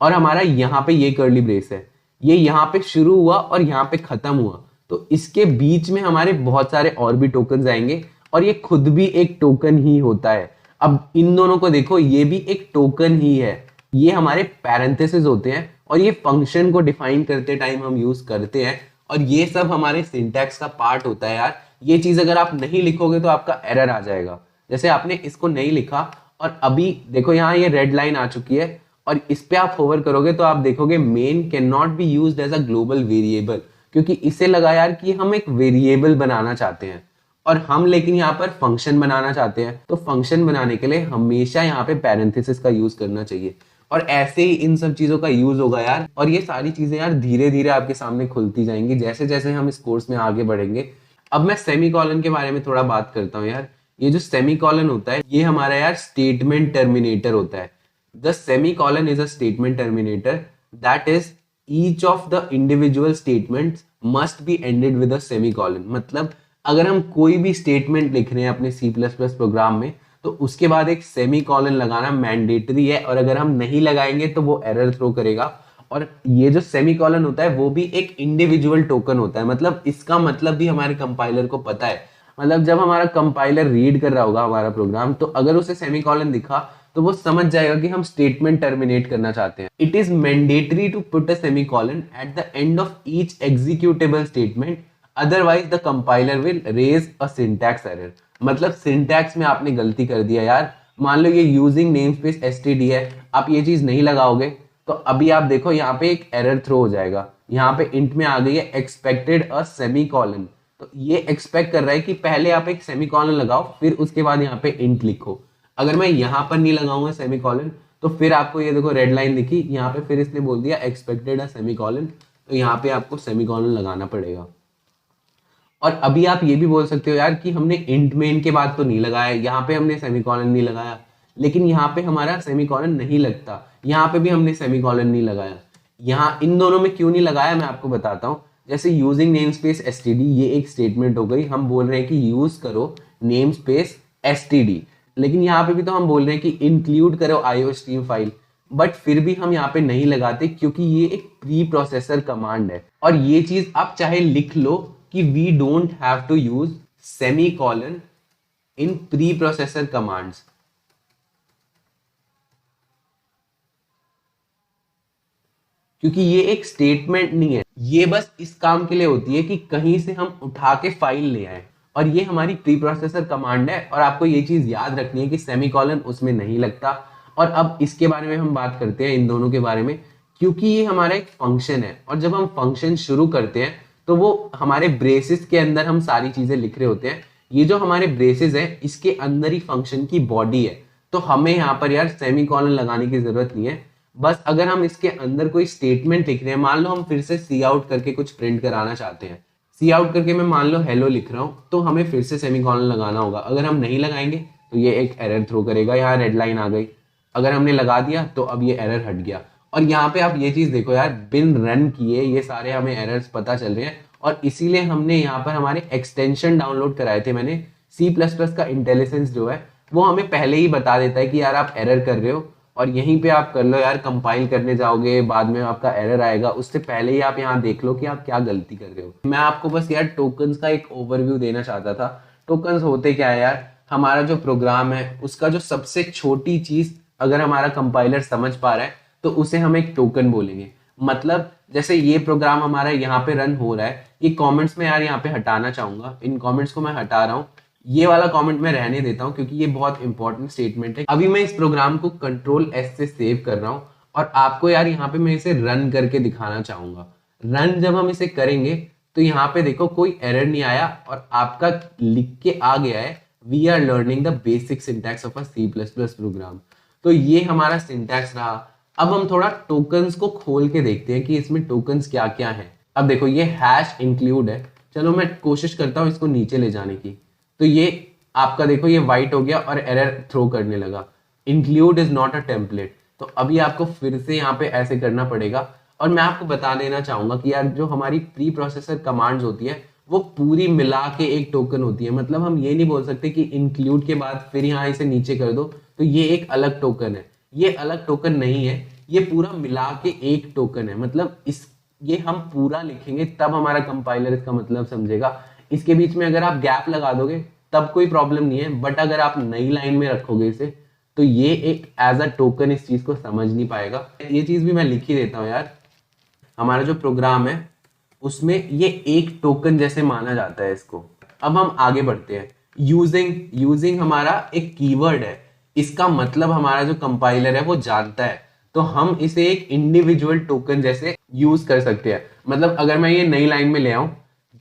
Speaker 1: और हमारा यहाँ पे ये कर्ली ब्रेस है। ये यहाँ पे शुरू हुआ और यहाँ पे खत्म हुआ, तो इसके बीच में हमारे बहुत सारे और भी टोकन आएंगे और ये खुद भी एक टोकन ही होता है। अब इन दोनों को देखो, ये भी एक टोकन ही है। ये हमारे पैरेंथेसिस होते हैं और ये फंक्शन को डिफाइन करते टाइम हम यूज करते हैं, और ये सब हमारे सिंटैक्स का पार्ट होता है यार। ये चीज अगर आप नहीं लिखोगे तो आपका एरर आ जाएगा। जैसे आपने इसको नहीं लिखा और अभी देखो यहाँ ये रेड लाइन आ चुकी है और इस पे आप होवर करोगे तो आप देखोगे main can not be used as a global variable, क्योंकि इसे लगा यार कि हम एक वेरिएबल बनाना चाहते हैं और हम लेकिन यहाँ पर फंक्शन बनाना चाहते हैं। तो फंक्शन बनाने के लिए हमेशा यहाँ पे पैरेंथेसिस का यूज करना चाहिए। और ऐसे ही इन सब चीजों का यूज होगा यार, और ये सारी चीजें यार धीरे धीरे आपके सामने खुलती जाएंगी जैसे जैसे हम इस कोर्स में आगे बढ़ेंगे। अब मैं सेमीकोलन के बारे में थोड़ा बात करता हूँ यार। ये जो सेमीकोलन होता है ये हमारा यार स्टेटमेंट टर्मिनेटर होता है। The semicolon is a statement terminator, that is each of the individual statements must be ended with a semicolon. मतलब अगर हम कोई भी स्टेटमेंट लिख रहे हैं अपने सी प्लस प्लस प्रोग्राम में तो उसके बाद एक सेमीकोलन लगाना मैंडेटरी है, और अगर हम नहीं लगाएंगे तो वो एरर थ्रो करेगा। और ये जो सेमीकोलन होता है वो भी एक इंडिविजुअल टोकन होता है, मतलब इसका मतलब भी हमारे कंपाइलर को पता है। मतलब जब हमारा कंपाइलर रीड कर रहा होगा हमारा प्रोग्राम, तो अगर उसे सेमीकोलन दिखा तो वो समझ जाएगा कि हम स्टेटमेंट टर्मिनेट करना चाहते हैं। It is mandatory to put a semicolon at the end of each executable statement, otherwise the compiler will raise a syntax error. मतलब सिंटैक्स में आपने गलती कर दिया यार, मान लो ये यूजिंग नेमस्पेस एसटीडी है, आप ये चीज नहीं लगाओगे तो अभी आप देखो यहाँ पे एक एरर थ्रो हो जाएगा। यहाँ पे इंट में आ गई है एक्सपेक्टेड अ सेमीकोलन, तो ये एक्सपेक्ट कर रहा है कि पहले आप एक सेमीकोलन लगाओ फिर उसके बाद यहाँ पे इंट लिखो। अगर मैं यहाँ पर नहीं लगाऊंगा सेमीकोलन तो फिर आपको ये देखो रेड लाइन दिखी यहाँ पे, फिर इसने बोल दिया एक्सपेक्टेड अ सेमीकोलन, तो यहाँ पे आपको सेमीकोलन लगाना पड़ेगा। और अभी आप ये भी बोल सकते हो यार कि हमने इंट में इनके बाद तो नहीं लगाया, यहाँ पे हमने सेमीकोलन नहीं लगाया, लेकिन यहाँ पे हमारा सेमीकोलन नहीं लगता, यहाँ पे भी हमने सेमीकोलन नहीं लगाया। यहाँ इन दोनों में क्यों नहीं लगाया मैं आपको बताता हूँ। जैसे यूजिंग नेम स्पेस एसटीडी ये एक स्टेटमेंट हो गई, हम बोल रहे हैं कि यूज करो नेम स्पेस एसटीडी, लेकिन यहाँ पे भी तो हम बोल रहे हैं कि इंक्लूड करो आईओ स्ट्रीम फाइल, बट फिर भी हम यहाँ पे नहीं लगाते क्योंकि ये एक प्री प्रोसेसर कमांड है। और ये चीज आप चाहे लिख लो कि we don't have to use semicolon in preprocessor commands. क्योंकि ये एक स्टेटमेंट नहीं है, ये बस इस काम के लिए होती है कि कहीं से हम उठा के फाइल ले आए, और ये हमारी प्री प्रोसेसर कमांड है। और आपको ये चीज याद रखनी है कि सेमीकोलन उसमें नहीं लगता। और अब इसके बारे में हम बात करते हैं इन दोनों के बारे में, क्योंकि ये हमारा एक फंक्शन है, और जब हम फंक्शन शुरू करते हैं तो वो हमारे ब्रेसेस के अंदर हम सारी चीजें लिख रहे होते हैं। ये जो हमारे ब्रेसेस है इसके अंदर ही फंक्शन की बॉडी है, तो हमें यहाँ पर यार सेमीकोलन लगाने की जरूरत नहीं है। बस अगर हम इसके अंदर कोई स्टेटमेंट लिख रहे हैं, मान लो हम फिर से सी आउट करके कुछ प्रिंट कराना चाहते हैं, सी आउट करके मैं मान लो हेलो लिख रहा हूँ, तो हमें फिर से सेमीकोलन लगाना होगा। अगर हम नहीं लगाएंगे तो ये एक एरर थ्रो करेगा, यहाँ रेड लाइन आ गई। अगर हमने लगा दिया तो अब ये एरर हट गया। और यहाँ पे आप ये चीज देखो यार, बिन रन किए ये सारे हमें एरर्स पता चल रहे हैं, और इसीलिए हमने यहाँ पर हमारे एक्सटेंशन डाउनलोड कराए थे मैंने। सी प्लस प्लस का इंटेलिजेंस जो है वो हमें पहले ही बता देता है कि यार आप एरर कर रहे हो, और यहीं पे आप कर लो यार, कंपाइल करने जाओगे बाद में आपका एरर आएगा, उससे पहले ही आप यहाँ देख लो कि आप क्या गलती कर रहे हो। मैं आपको बस यार टोकन्स का एक ओवरव्यू देना चाहता था। टोकन्स होते क्या है यार, हमारा जो प्रोग्राम है उसका जो सबसे छोटी चीज अगर हमारा कंपाइलर समझ पा रहा है तो उसे हम एक टोकन बोलेंगे। मतलब जैसे ये प्रोग्राम हमारा यहाँ पे रन हो रहा है, ये कमेंट्स में यार यहाँ पे हटाना चाहूंगा, इन कमेंट्स को मैं हटा रहा हूँ, ये वाला कमेंट मैं रहने देता हूँ क्योंकि ये बहुत इंपॉर्टेंट स्टेटमेंट है। अभी मैं इस प्रोग्राम को कंट्रोल एस से सेव कर रहा हूँ, और आपको यार यहाँ पे मैं इसे रन करके दिखाना चाहूंगा। रन जब हम इसे करेंगे तो यहाँ पे देखो कोई एरर नहीं आया, और आपका लिख के आ गया है we are learning the basic syntax of a C plus plus program. तो ये हमारा सिंटैक्स रहा। अब हम थोड़ा टोकन्स को खोल के देखते हैं कि इसमें टोकन्स क्या क्या हैं। अब देखो ये हैश इंक्लूड है, चलो मैं कोशिश करता हूँ इसको नीचे ले जाने की। तो ये आपका देखो ये वाइट हो गया और एरर थ्रो करने लगा, include is not a template. तो अभी आपको फिर से यहाँ पे ऐसे करना पड़ेगा। और मैं आपको बता देना चाहूंगा कि यार जो हमारी प्री प्रोसेसर कमांड्स होती है वो पूरी मिला के एक टोकन होती है। मतलब हम ये नहीं बोल सकते कि इंक्लूड के बाद फिर यहाँ इसे नीचे कर दो तो ये एक अलग टोकन है, ये अलग टोकन नहीं है, ये पूरा मिला के एक टोकन है। मतलब इस ये हम पूरा लिखेंगे तब हमारा कंपाइलर इसका मतलब समझेगा। इसके बीच में अगर आप गैप लगा दोगे तब कोई प्रॉब्लम नहीं है, बट अगर आप नई लाइन में रखोगे इसे तो ये एक एज अ टोकन इस चीज को समझ नहीं पाएगा। ये चीज भी मैं लिख ही देता हूँ यार, हमारा जो प्रोग्राम है उसमें ये एक टोकन जैसे माना जाता है इसको। अब हम आगे बढ़ते हैं। यूजिंग हमारा एक कीवर्ड है, इसका मतलब हमारा जो कंपाइलर है वो जानता है, तो हम इसे एक इंडिविजुअल टोकन जैसे यूज कर सकते हैं। मतलब अगर मैं ये नई लाइन में ले आऊं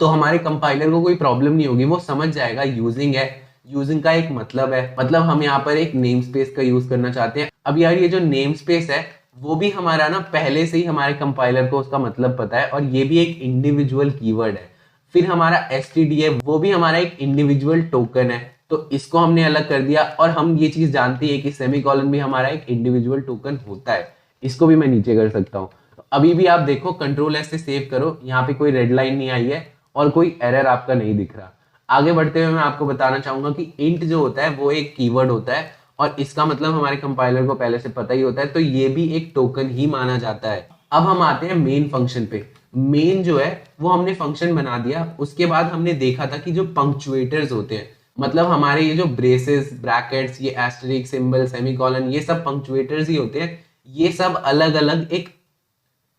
Speaker 1: तो हमारे कंपाइलर को कोई प्रॉब्लम नहीं होगी, वो समझ जाएगा यूजिंग है, यूजिंग का एक मतलब है, मतलब हम यहाँ पर एक नेम स्पेस का यूज करना चाहते हैं। अब यार ये जो नेम स्पेस है वो भी हमारा ना पहले से ही हमारे कंपाइलर को उसका मतलब पता है, और ये भी एक इंडिविजुअल कीवर्ड है। फिर हमारा एसटीडी है, वो भी हमारा एक इंडिविजुअल टोकन है, तो इसको हमने अलग कर दिया। और हम ये चीज जानते हैं कि सेमीकोलन भी हमारा एक इंडिविजुअल टोकन होता है, इसको भी मैं नीचे कर सकता हूँ। तो अभी भी आप देखो कंट्रोल एस से सेव करो, यहाँ पे कोई रेड लाइन नहीं आई है और कोई एरर आपका नहीं दिख रहा। आगे बढ़ते हुए मैं आपको बताना चाहूंगा कि इंट जो होता है वो एक कीवर्ड होता है और इसका मतलब हमारे कंपाइलर को पहले से पता ही होता है, तो ये भी एक टोकन ही माना जाता है। अब हम आते हैं मेन फंक्शन पे। मेन जो है वो हमने फंक्शन बना दिया, उसके बाद हमने देखा था कि जो पंक्चुएटर्स होते हैं, मतलब हमारे ये जो ब्रेसेस, ब्रैकेट्स, ये एस्टेरिक सिंबल, सेमीकोलन, ये सब पंक्चुएटर्स ही होते हैं। ये सब अलग अलग एक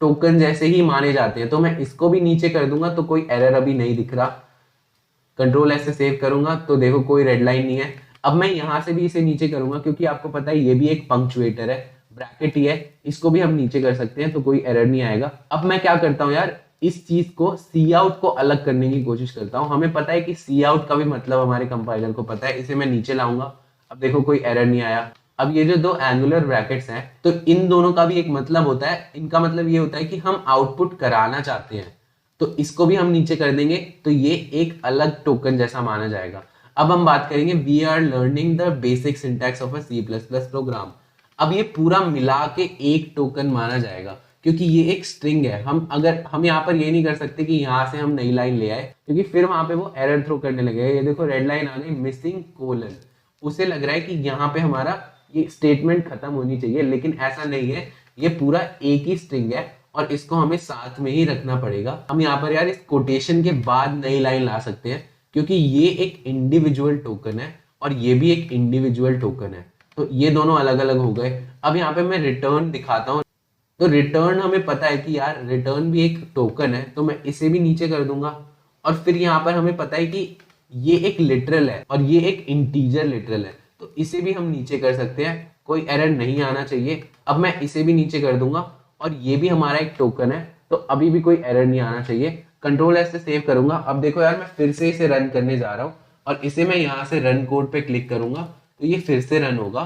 Speaker 1: टोकन जैसे ही माने जाते हैं। तो मैं इसको भी नीचे कर दूंगा तो कोई एरर अभी नहीं दिख रहा। कंट्रोल एस से सेव करूंगा तो देखो कोई रेड लाइन नहीं है। अब मैं यहां से भी इसे नीचे करूंगा क्योंकि आपको पता है ये भी एक पंक्चुएटर है, ब्रैकेट ही है, इसको भी हम नीचे कर सकते हैं तो कोई एरर नहीं आएगा। अब मैं क्या करता हूं यार, इस चीज को सी आउट को अलग करने की कोशिश करता हूं। हमें पता है कि सी आउट का भी मतलब हमारे कंपाइलर को पता है, इसे मैं नीचे लाऊंगा। अब देखो कोई एरर नहीं आया। अब ये जो दो एंगुलर ब्रैकेट्स हैं तो इन दोनों का भी एक मतलब होता है। इनका मतलब ये होता है कि हम आउटपुट कराना चाहते हैं, तो इसको भी हम नीचे कर देंगे तो ये एक अलग टोकन जैसा माना जाएगा। अब हम बात करेंगे we are learning the basic syntax of a C plus plus program. अब ये पूरा मिला के एक टोकन माना जाएगा क्योंकि ये एक स्ट्रिंग है। हम यहाँ पर ये नहीं कर सकते कि यहाँ से हम नई लाइन ले आए क्योंकि फिर वहां पे वो एरर थ्रो करने लगेगा। ये देखो रेड लाइन आ गई, मिसिंग कोलन। उसे लग रहा है कि यहाँ पे हमारा ये स्टेटमेंट खत्म होनी चाहिए, लेकिन ऐसा नहीं है। ये पूरा एक ही स्ट्रिंग है और इसको हमें साथ में ही रखना पड़ेगा। हम यहाँ पर यार इस कोटेशन के बाद नई लाइन ला सकते हैं क्योंकि ये एक इंडिविजुअल टोकन है और ये भी एक इंडिविजुअल टोकन है, तो ये दोनों अलग अलग हो गए। अब यहाँ पे मैं रिटर्न दिखाता हूँ, तो रिटर्न हमें पता है कि यार रिटर्न भी एक टोकन है, तो मैं इसे भी नीचे कर दूंगा। और फिर यहाँ पर हमें पता है कि ये एक लिटरल है और ये एक इंटीजर लिटरल है, तो इसे भी हम नीचे कर सकते हैं, कोई एरर नहीं आना चाहिए। अब मैं इसे भी नीचे कर दूंगा और ये भी हमारा एक टोकन है, तो अभी भी कोई एरर नहीं आना चाहिए। कंट्रोल एस से सेव करूंगा। अब देखो यार मैं फिर से इसे रन करने जा रहा हूँ और इसे मैं यहाँ से रन कोड पे क्लिक करूंगा तो ये फिर से रन होगा।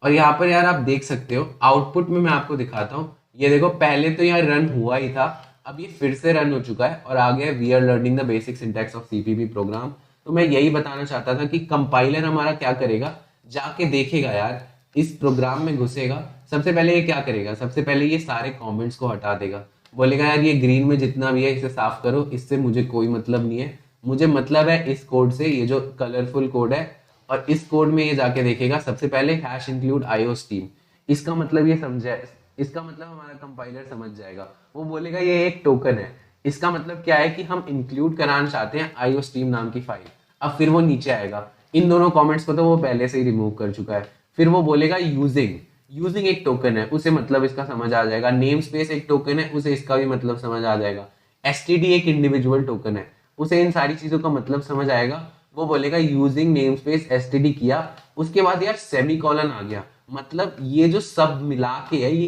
Speaker 1: और यहाँ पर यार आप देख सकते हो आउटपुट में मैं आपको दिखाता हूँ। ये देखो पहले तो यहाँ रन हुआ ही था, अब ये फिर से रन हो चुका है और आ गया we are learning the basic syntax of CPP program. तो मैं यही बताना चाहता था कि कंपाइलर हमारा क्या करेगा, जाके देखेगा यार, इस प्रोग्राम में घुसेगा। सबसे पहले ये क्या करेगा, सबसे पहले ये सारे कमेंट्स को हटा देगा, बोलेगा यार ये ग्रीन में जितना भी है इसे साफ करो, इससे मुझे कोई मतलब नहीं है, मुझे मतलब है इस कोड से, ये जो कलरफुल कोड है। और इस कोड में ये जाके देखेगा सबसे पहले हैश इंक्लूड आईओ स्ट्रीम। इसका मतलब ये समझे, इसका मतलब हमारा कंपाइलर समझ जाएगा, वो बोलेगा ये एक टोकन है। इसका मतलब क्या है कि हम इंक्लूड कराना चाहते हैं आईओ स्ट्रीम नाम की फाइल। अब फिर वो नीचे आएगा, इन दोनों कमेंट्स को तो वो पहले से ही रिमूव कर चुका है। फिर वो बोलेगा यूजिंग, यूजिंग एक टोकन है, उसे मतलब इसका समझ आ जाएगा। नेम स्पेस एक टोकन है, उसे इसका भी मतलब समझ आ जाएगा। एसटीडी एक इंडिविजुअल टोकन है, उसे इन सारी चीजों का मतलब समझ आएगा। वो बोलेगा यूजिंग नेम स्पेस एसटीडी किया, उसके बाद यार सेमीकोलन आ गया, मतलब ये जो सब मिला के है ये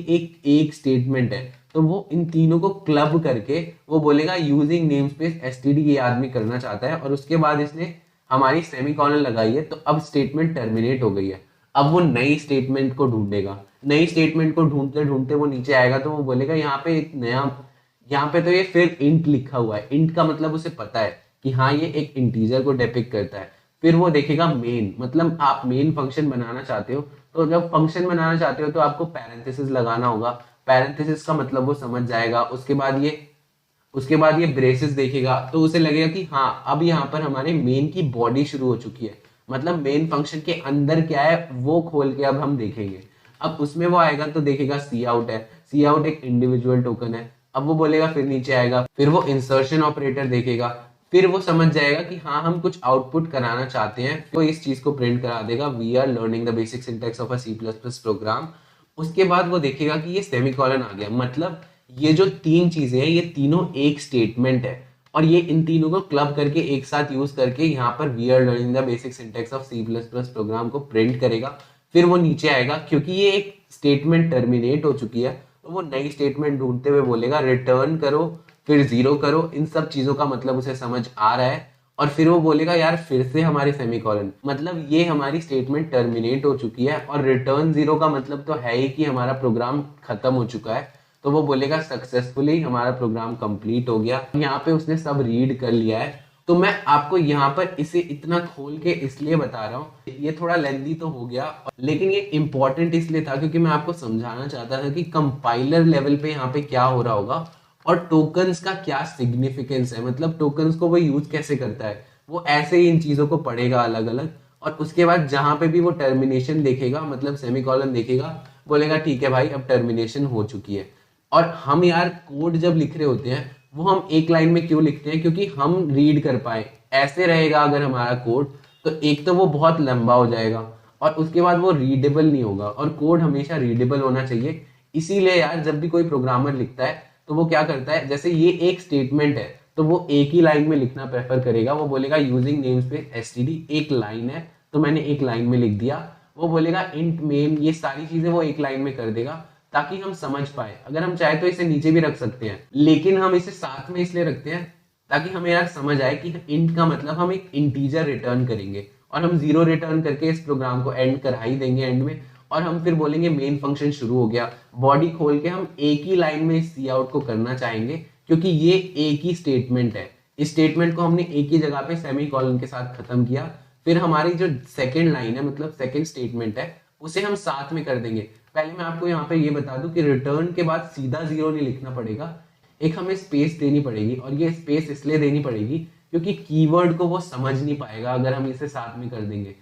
Speaker 1: एक स्टेटमेंट है, तो वो इन तीनों को क्लब करके वो बोलेगा यूजिंग नेम स्पेस एसटीडी ये आदमी करना चाहता है। और उसके बाद इसने हमारी सेमीकोलन लगाई है, तो अब स्टेटमेंट टर्मिनेट हो गई है। अब वो नई स्टेटमेंट को ढूंढेगा, नई स्टेटमेंट को ढूंढते ढूंढते वो नीचे आएगा, तो वो बोलेगा यहाँ पे एक नया, यहाँ पे तो ये फिर इंट लिखा हुआ है। इंट का मतलब उसे पता है कि हाँ ये एक इंटीजर को डिपिक्ट करता है। फिर वो देखेगा मेन, मतलब आप मेन फंक्शन बनाना चाहते हो, तो जब फंक्शन बनाना चाहते हो तो आपको पैरेंथेसिस लगाना होगा। पैरेंथेसिस का मतलब वो समझ जाएगा। उसके बाद ये ब्रेसेस देखेगा तो उसे लगेगा कि हाँ अब यहाँ पर हमारे मेन की बॉडी शुरू हो चुकी है, मतलब मेन फंक्शन के अंदर क्या है वो खोल के अब हम देखेंगे। अब उसमें वो आएगा तो देखेगा सी आउट है, सी आउट एक इंडिविजुअल टोकन है। अब वो बोलेगा, फिर नीचे आएगा, फिर वो इंसर्शन ऑपरेटर देखेगा, फिर वो समझ जाएगा कि हाँ हम कुछ आउटपुट कराना चाहते हैं, तो इस चीज को प्रिंट करा देगा, we are learning the basic syntax of a C plus plus program. उसके बाद वो देखेगा कि ये सेमीकोलन आ गया, मतलब ये जो तीन चीजें हैं ये तीनों एक स्टेटमेंट है, और ये इन तीनों को क्लब करके एक साथ यूज करके यहाँ पर we are learning the basic syntax of C plus plus program को प्रिंट करेगा। फिर वो नीचे आएगा, क्योंकि ये एक स्टेटमेंट टर्मिनेट हो चुकी है तो वो नई स्टेटमेंट ढूंढते हुए बोलेगा रिटर्न करो, फिर जीरो करो। इन सब चीजों का मतलब उसे समझ आ रहा है। और फिर वो बोलेगा यार फिर से हमारी सेमीकोलन, मतलब ये हमारी स्टेटमेंट टर्मिनेट हो चुकी है, और रिटर्न जीरो का मतलब तो है ही कि हमारा प्रोग्राम खत्म हो चुका है। तो वो बोलेगा सक्सेसफुली हमारा प्रोग्राम कंप्लीट हो गया। यहाँ पे उसने सब रीड कर लिया है तो मैं आपको यहाँ पर इसे इतना खोल के इसलिए बता रहा हूँ, ये थोड़ा लेंदी तो हो गया, लेकिन ये इंपॉर्टेंट इसलिए था क्योंकि मैं आपको समझाना चाहता था कि कंपाइलर लेवल पे यहाँ पे क्या हो रहा होगा और टोकन्स का क्या सिग्निफिकेंस है, मतलब टोकन्स को वो यूज कैसे करता है। वो ऐसे ही इन चीजों को पढ़ेगा अलग अलग, और उसके बाद जहां पे भी वो टर्मिनेशन देखेगा, मतलब सेमीकोलन देखेगा, बोलेगा ठीक है भाई अब टर्मिनेशन हो चुकी है। और हम यार कोड जब लिख रहे होते हैं वो हम एक लाइन में क्यों लिखते हैं, क्योंकि हम रीड कर पाए। ऐसे रहेगा अगर हमारा कोड तो एक तो वो बहुत लंबा हो जाएगा और उसके बाद वो रीडेबल नहीं होगा, और कोड हमेशा रीडेबल होना चाहिए। इसीलिए यार जब भी कोई प्रोग्रामर लिखता है तो वो क्या करता है, जैसे ये एक स्टेटमेंट है तो वो एक ही लाइन में लिखना प्रेफर करेगा। वो बोलेगा यूजिंग नेमस्पेस एसटीडी, एक लाइन है तो मैंने एक लाइन में लिख दिया। वो बोलेगा इंट मेन, ये सारी चीजें वो एक लाइन में कर देगा ताकि हम समझ पाए। अगर हम चाहे तो इसे नीचे भी रख सकते हैं, लेकिन हम इसे साथ में इसलिए रखते हैं ताकि हमें यार समझ आए कि इंट का मतलब हम एक इंटीजर रिटर्न करेंगे और हम 0 रिटर्न करके इस प्रोग्राम को एंड करा ही देंगे एंड में, और हम फिर बोलेंगे मेन फंक्शन शुरू हो गया। बॉडी खोल के हम एक ही लाइन में इस सी आउट को करना चाहेंगे क्योंकि ये एक ही स्टेटमेंट है। इस स्टेटमेंट को हमने एक ही जगह पे सेमी कॉलन के साथ खत्म किया। फिर हमारी जो सेकेंड लाइन है, मतलब सेकेंड स्टेटमेंट है, उसे हम साथ में कर देंगे। पहले मैं आपको यहाँ पे ये बता दूं कि रिटर्न के बाद सीधा 0 नहीं लिखना पड़ेगा, एक हमें स्पेस देनी पड़ेगी। और ये स्पेस इसलिए देनी पड़ेगी क्योंकि कीवर्ड को वो समझ नहीं पाएगा अगर हम इसे साथ में कर देंगे।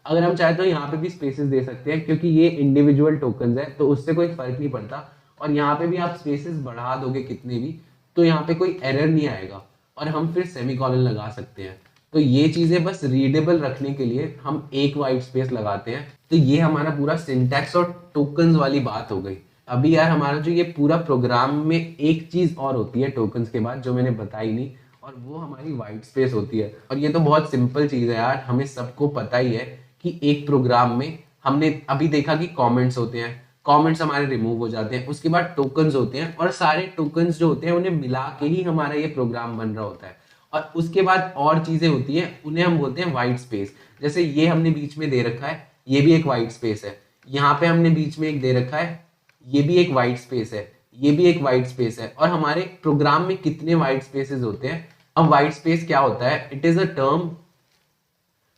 Speaker 1: अगर हम चाहे तो यहाँ पे भी स्पेसेस दे सकते हैं क्योंकि ये इंडिविजुअल टोकन्स है तो उससे कोई फर्क नहीं पड़ता। और यहाँ पे भी आप स्पेसेस बढ़ा दोगे कितने भी तो यहाँ पे कोई एरर नहीं आएगा और हम फिर सेमीकोलन लगा सकते हैं। तो ये चीजें बस रीडेबल रखने के लिए हम एक वाइट स्पेस लगाते हैं। तो ये हमारा पूरा सिंटैक्स और टोकन्स वाली बात हो गई। अभी यार हमारा जो ये पूरा प्रोग्राम में एक चीज और होती है टोकन्स के बाद जो मैंने बताई नहीं, और वो हमारी वाइट स्पेस होती है। और ये तो बहुत सिंपल चीज है यार, हमें सबको पता ही है कि एक प्रोग्राम में हमने अभी देखा कि कमेंट्स होते हैं, कमेंट्स हमारे रिमूव हो जाते हैं, उसके बाद टोकन्स होते हैं, और सारे टोकन्स जो होते हैं उन्हें मिला के ही हमारा ये प्रोग्राम बन रहा होता है। और उसके बाद और चीजें होती हैं, उन्हें हम बोलते हैं वाइट स्पेस। जैसे ये हमने बीच में दे रखा है, ये भी एक वाइट स्पेस है। यहाँ पे हमने बीच में एक दे रखा है, ये भी एक वाइट स्पेस है, ये भी एक वाइट स्पेस है। और हमारे प्रोग्राम में कितने वाइट स्पेसेस होते हैं? अब वाइट स्पेस क्या होता है? It is a term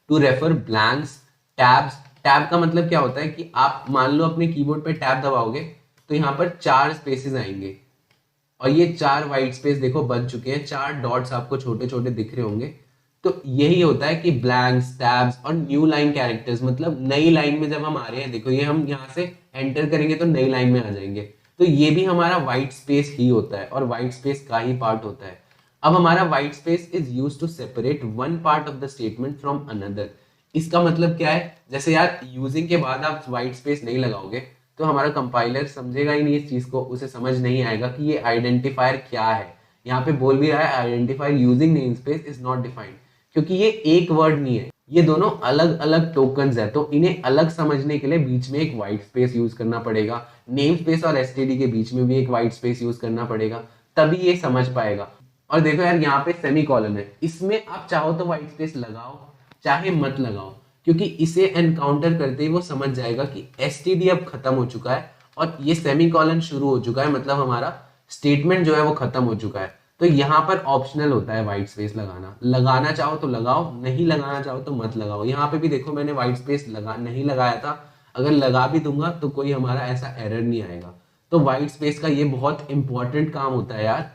Speaker 1: to refer blanks, tabs. Tab का मतलब क्या होता है कि आप मान लो अपने कीबोर्ड पे टैब दबाओगे तो यहाँ पर 4 स्पेसेस आएंगे, और ये 4 वाइट स्पेस देखो बन चुके हैं, 4 डॉट्स आपको छोटे छोटे दिख रहे होंगे। तो यही होता है कि ब्लैंक्स, टैब्स और न्यू लाइन कैरेक्टर्स, मतलब नई लाइन में जब हम आ रहे हैं, देखो ये हम यहाँ से एंटर करेंगे तो नई लाइन में आ जाएंगे, तो ये भी हमारा व्हाइट स्पेस ही होता है और व्हाइट स्पेस का ही पार्ट होता है। अब हमारा white space is used to separate one part of the statement from another. इसका मतलब क्या है? जैसे यार यूजिंग के बाद आप व्हाइट स्पेस नहीं लगाओगे तो हमारा कंपाइलर समझेगा ही नहीं इस चीज को, उसे समझ नहीं आएगा कि ये आइडेंटिफायर क्या है। यहाँ पे बोल भी रहा है identifier using namespace is not defined, क्योंकि ये एक वर्ड नहीं है, ये दोनों अलग अलग टोकन्स है। तो इन्हें अलग समझने के लिए बीच में एक व्हाइट स्पेस यूज करना पड़ेगा, नेम स्पेस और एसटीडी के बीच में भी एक व्हाइट स्पेस यूज करना पड़ेगा, तभी ये समझ पाएगा। और देखो यार यहाँ पे सेमीकोलन है, इसमें आप चाहो तो व्हाइट स्पेस लगाओ चाहे मत लगाओ, क्योंकि इसे एनकाउंटर करते ही वो समझ जाएगा कि एसटीडी अब खत्म हो चुका है और ये सेमीकोलन शुरू हो चुका है, मतलब हमारा स्टेटमेंट जो है वो खत्म हो चुका है। तो यहाँ पर ऑप्शनल होता है व्हाइट स्पेस लगाना, लगाना चाहो तो लगाओ, नहीं लगाना चाहो तो मत लगाओ। यहाँ पे भी देखो मैंने व्हाइट स्पेस नहीं लगाया था, अगर लगा भी दूंगा तो कोई हमारा ऐसा एरर नहीं आएगा। तो व्हाइट स्पेस का ये बहुत इंपॉर्टेंट काम होता है यार।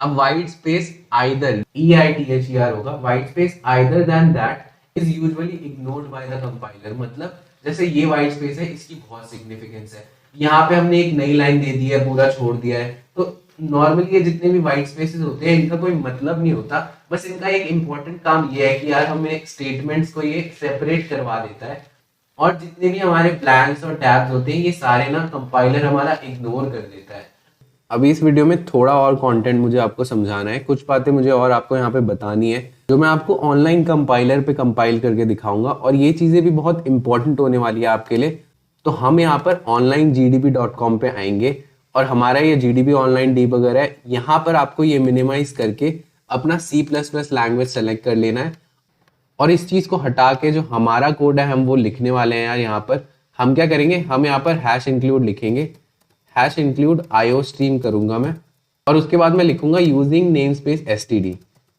Speaker 1: अब व्हाइट स्पेस आइदर EITHER होगा, white space either then that is usually ignored by the compiler. मतलब जैसे ये व्हाइट स्पेस है, इसकी बहुत सिग्निफिकेंस है। यहाँ पे हमने एक नई लाइन दे दी है, पूरा छोड़ दिया है, तो नॉर्मली ये जितने भी व्हाइट स्पेसेस होते हैं इनका कोई मतलब नहीं होता, बस इनका एक इंपॉर्टेंट काम ये है कि यार हमें स्टेटमेंट्स को ये सेपरेट करवा देता है। और जितने भी हमारे ब्लैंक्स और टैब्स होते हैं ये सारे ना कंपाइलर हमारा इग्नोर कर देता है। अभी इस वीडियो में थोड़ा और कंटेंट मुझे आपको समझाना है, कुछ बातें मुझे और आपको यहाँ पे बतानी है जो मैं आपको ऑनलाइन कंपाइलर पे कंपाइल करके दिखाऊंगा, और ये चीजें भी बहुत इंपॉर्टेंट होने वाली है आपके लिए। तो हम यहाँ पर onlinegdb.com पे आएंगे और हमारा ये GDB ऑनलाइन डीबगर है। यहाँ पर आपको ये मिनिमाइज करके अपना C++ लैंग्वेज सेलेक्ट कर लेना है, और इस चीज को हटा के जो हमारा कोड है हम वो लिखने वाले हैं यार। यहाँ पर हम क्या करेंगे, हम यहाँ पर #include लिखेंगे, #include IOStream करूंगा मैं, और उसके बाद मैं लिखूंगा using namespace STD.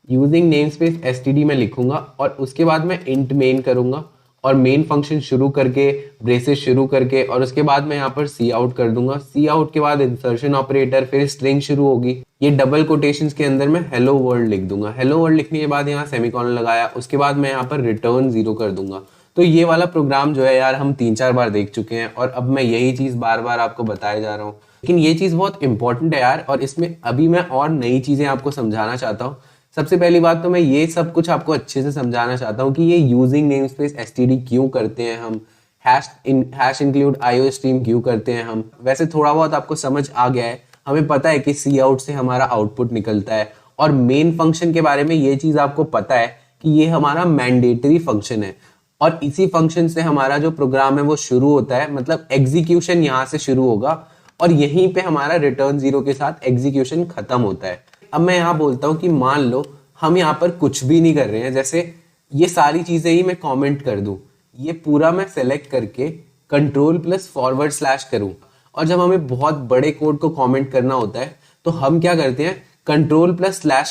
Speaker 1: Using name space STD में लिखूंगा और उसके बाद मैं इंट मेन करूंगा और मेन फंक्शन शुरू करके ब्रेसेस शुरू करके और उसके बाद मैं यहाँ पर सी आउट कर दूंगा। सी आउट के बाद इंसर्शन ऑपरेटर, फिर स्ट्रिंग शुरू होगी। ये डबल कोटेशंस के अंदर मैं हेलो वर्ल्ड लिख दूंगा। हेलो वर्ल्ड लिखने के बाद यहाँ सेमीकोलन लगाया, उसके बाद मैं यहाँ पर रिटर्न 0 कर दूंगा। तो ये वाला प्रोग्राम जो है यार हम 3-4 बार देख चुके हैं और अब मैं यही चीज बार बार आपको बताया जा रहा हूँ, लेकिन ये चीज बहुत इंपॉर्टेंट है यार। और इसमें अभी मैं और नई चीजें आपको समझाना चाहता हूँ। सबसे पहली बात तो मैं ये सब कुछ आपको अच्छे से समझाना चाहता हूँ कि ये यूजिंग नेम स्पेस एसटीडी क्यों करते हैं हम, हैश इंक्लूड आईओ स्ट्रीम क्यों करते हैं हम। वैसे थोड़ा बहुत आपको समझ आ गया है, हमें पता है कि सी आउट से हमारा आउटपुट निकलता है। और मेन फंक्शन के बारे में ये चीज आपको पता है कि ये हमारा मैंडेटरी फंक्शन है और इसी फंक्शन से हमारा जो प्रोग्राम है वो शुरू होता है, मतलब एग्जीक्यूशन यहाँ से शुरू होगा और यहीं पे हमारा रिटर्न 0 के साथ एग्जीक्यूशन खत्म होता है। अब मैं यहाँ बोलता हूँ कि मान लो हम यहाँ पर कुछ भी नहीं कर रहे हैं, जैसे ये सारी चीजें ही मैं कमेंट कर दूं, ये पूरा मैं सेलेक्ट करके कंट्रोल+फॉरवर्ड/ करूं। और जब हमें बहुत बड़े कोड को कमेंट करना होता है तो हम क्या करते हैं, कंट्रोल+/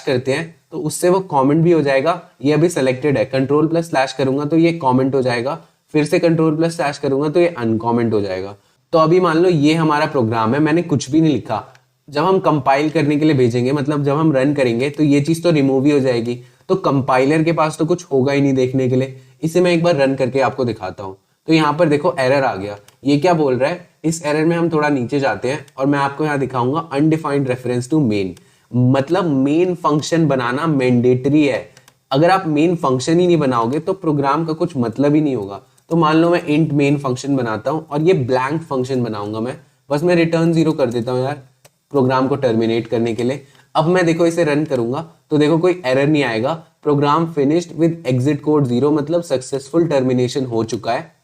Speaker 1: करते हैं, तो उससे वो कमेंट भी हो जाएगा। ये अभी सेलेक्टेड है, कंट्रोल+/ करूंगा तो ये कमेंट हो जाएगा, फिर से कंट्रोल+/ करूंगा तो ये अनकमेंट हो जाएगा। तो अभी मान लो ये हमारा प्रोग्राम है, मैंने कुछ भी नहीं लिखा। जब हम कंपाइल करने के लिए भेजेंगे, मतलब जब हम रन करेंगे, तो ये चीज तो रिमूव ही हो जाएगी, तो कंपाइलर के पास तो कुछ होगा ही नहीं देखने के लिए। इसे मैं एक बार रन करके आपको दिखाता हूँ। तो यहाँ पर देखो एरर आ गया। ये क्या बोल रहा है, इस एरर में हम थोड़ा नीचे जाते हैं और मैं आपको यहाँ दिखाऊंगा अनडिफाइंड रेफरेंस टू मेन, मतलब मेन फंक्शन बनाना मैंडेटरी है। अगर आप मेन फंक्शन ही नहीं बनाओगे तो प्रोग्राम का कुछ मतलब ही नहीं होगा। तो मान लो मैं इंट मेन फंक्शन बनाता हूँ और ये ब्लैंक फंक्शन बनाऊंगा मैं, बस मैं रिटर्न 0 कर देता हूँ यार प्रोग्राम को टर्मिनेट करने के लिए। अब मैं देखो इसे रन करूंगा तो देखो कोई एरर नहीं आएगा, program finished with exit code 0, मतलब सक्सेसफुल टर्मिनेशन हो चुका है।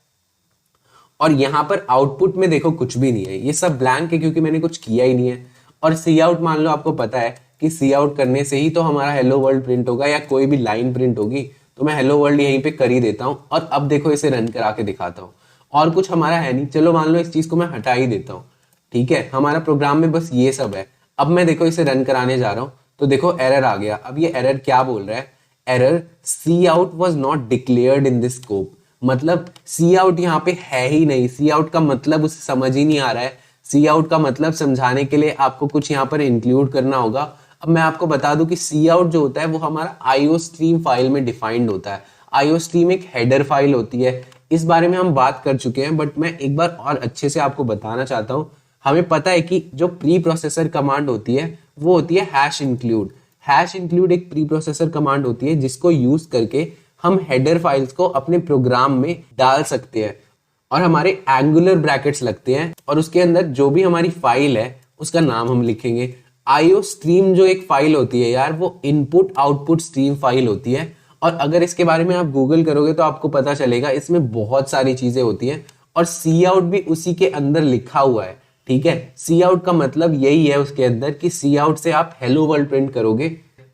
Speaker 1: और यहाँ पर आउटपुट में देखो कुछ भी नहीं है, ये सब ब्लैंक है क्योंकि मैंने कुछ किया ही नहीं है। और सी आउट मान लो आपको पता है कि सी आउट करने से ही तो हमारा हेलो वर्ल्ड प्रिंट होगा या कोई भी लाइन प्रिंट होगी, तो मैं हेलो वर्ल्ड यहीं पे कर ही देता हूँ। और अब देखो इसे रन करा के दिखाता हूँ, और कुछ हमारा है नहीं। चलो मान लो इस चीज को मैं हटा ही देता हूँ, ठीक है, हमारा प्रोग्राम में बस ये सब है। अब मैं देखो इसे रन कराने जा रहा हूं तो देखो एरर आ गया। अब ये एरर क्या बोल रहा है, error C out was not declared in this scope, मतलब सी आउट यहाँ पे है ही नहीं। सी आउट का मतलब उसे समझ ही नहीं आ रहा है। सी आउट का मतलब समझाने के लिए आपको कुछ यहाँ पर इंक्लूड करना होगा। अब मैं आपको बता दूं कि सी आउट जो होता है वो हमारा आईओ स्ट्रीम फाइल में डिफाइंड होता है। आईओ स्ट्रीम एक हेडर फाइल होती है, इस बारे में हम बात कर चुके हैं, बट मैं एक बार और अच्छे से आपको बताना चाहता हूँ। हमें पता है कि जो प्री प्रोसेसर कमांड होती है वो होती है हैश इंक्लूड। हैश इंक्लूड एक प्री प्रोसेसर कमांड होती है जिसको यूज करके हम हेडर फाइल्स को अपने प्रोग्राम में डाल सकते हैं और हमारे एंगुलर ब्रैकेट्स लगते हैं और उसके अंदर जो भी हमारी फाइल है उसका नाम हम लिखेंगे। आईओ स्ट्रीम जो एक फाइल होती है यार, वो इनपुट आउटपुट स्ट्रीम फाइल होती है। और अगर इसके बारे में आप गूगल करोगे तो आपको पता चलेगा इसमें बहुत सारी चीजें होती हैं और सी आउट भी उसी के अंदर लिखा हुआ है, ठीक है। सी आउट का मतलब यही है उसके अंदर कि सी आउट से आप हेलो वर्ल्ड प्रिंट करोगे।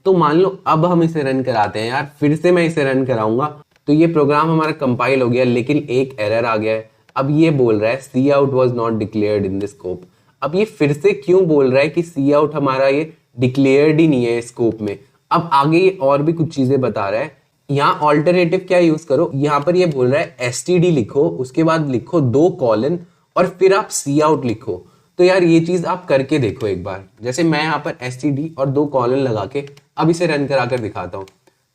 Speaker 1: तो मान लो अब हम इसे रन कराते हैं यार, फिर से मैं इसे रन कराऊंगा तो ये प्रोग्राम हमारा कंपाइल हो गया, लेकिन एक एरर आ गया है। अब ये बोल रहा है C out was not declared in this scope. अब ये फिर से क्यों बोल रहा है कि सी आउट हमारा ये डिक्लेयर्ड ही नहीं है स्कोप में। अब आगे ये और भी कुछ चीजें बता रहा है। यहाँ ऑल्टरनेटिव क्या यूज करो, यहाँ पर ये बोल रहा है एसटीडी लिखो, उसके बाद लिखो 2 कॉलन और फिर आप सी आउट लिखो। तो यार ये चीज आप करके देखो एक बार। जैसे मैं यहाँ पर एसटीडी और 2 कॉलन लगा के अब इसे रन करा कर दिखाता हूँ,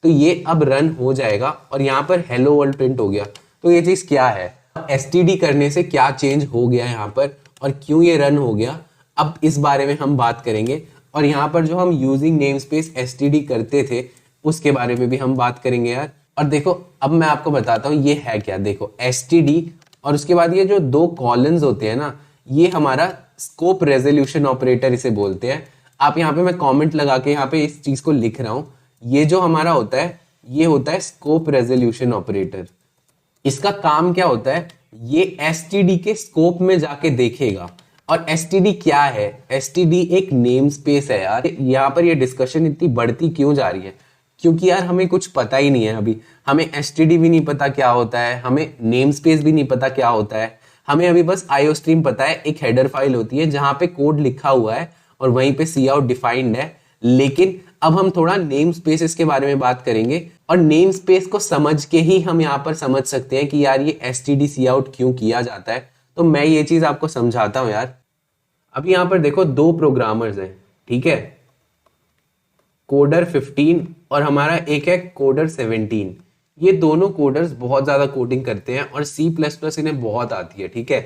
Speaker 1: तो ये अब रन हो जाएगा और यहाँ पर हेलो वर्ल्ड प्रिंट हो गया। तो ये चीज क्या है, एसटीडी करने से क्या चेंज हो गया यहाँ पर और क्यों ये रन हो गया, अब इस बारे में हम बात करेंगे। और यहाँ पर जो हम यूजिंग नेम स्पेस एसटीडी करते थे उसके बारे में भी हम बात करेंगे यार। और देखो अब मैं आपको बताता हूँ ये है क्या। देखो एसटीडी और उसके बाद ये जो 2 कॉलम्स होते हैं ना, ये हमारा स्कोप रेजोल्यूशन ऑपरेटर इसे बोलते हैं। आप यहाँ पे मैं कमेंट लगा के यहाँ पे इस चीज को लिख रहा हूँ। ये जो हमारा होता है ये होता है स्कोप रेजोल्यूशन ऑपरेटर। इसका काम क्या होता है, ये एसटीडी के स्कोप में जाके देखेगा। और एसटीडी क्या है, एसटीडी एक नेम स्पेस है यार। यहाँ पर ये डिस्कशन इतनी बढ़ती क्यों जा रही है, क्योंकि यार हमें कुछ पता ही नहीं है अभी। हमें एसटीडी भी नहीं पता क्या होता है, हमें नेम स्पेस भी नहीं पता क्या होता है। हमें अभी बस आईओ स्ट्रीम पता है, एक हेडर फाइल होती है जहां पे कोड लिखा हुआ है और वहीं पे सी आउट डिफाइंड है। लेकिन अब हम थोड़ा नेम स्पेसेस के बारे में बात करेंगे, और नेम स्पेस को समझ के ही हम यहाँ पर समझ सकते हैं कि यार ये std cout क्यों किया जाता है। तो मैं ये चीज आपको समझाता हूँ यार। अब यहाँ पर देखो दो प्रोग्रामर्स हैं, ठीक है, कोडर 15 और हमारा एक है कोडर 17। ये दोनों कोडर्स बहुत ज्यादा कोडिंग करते हैं और C++ इन्हें बहुत आती है, ठीक है।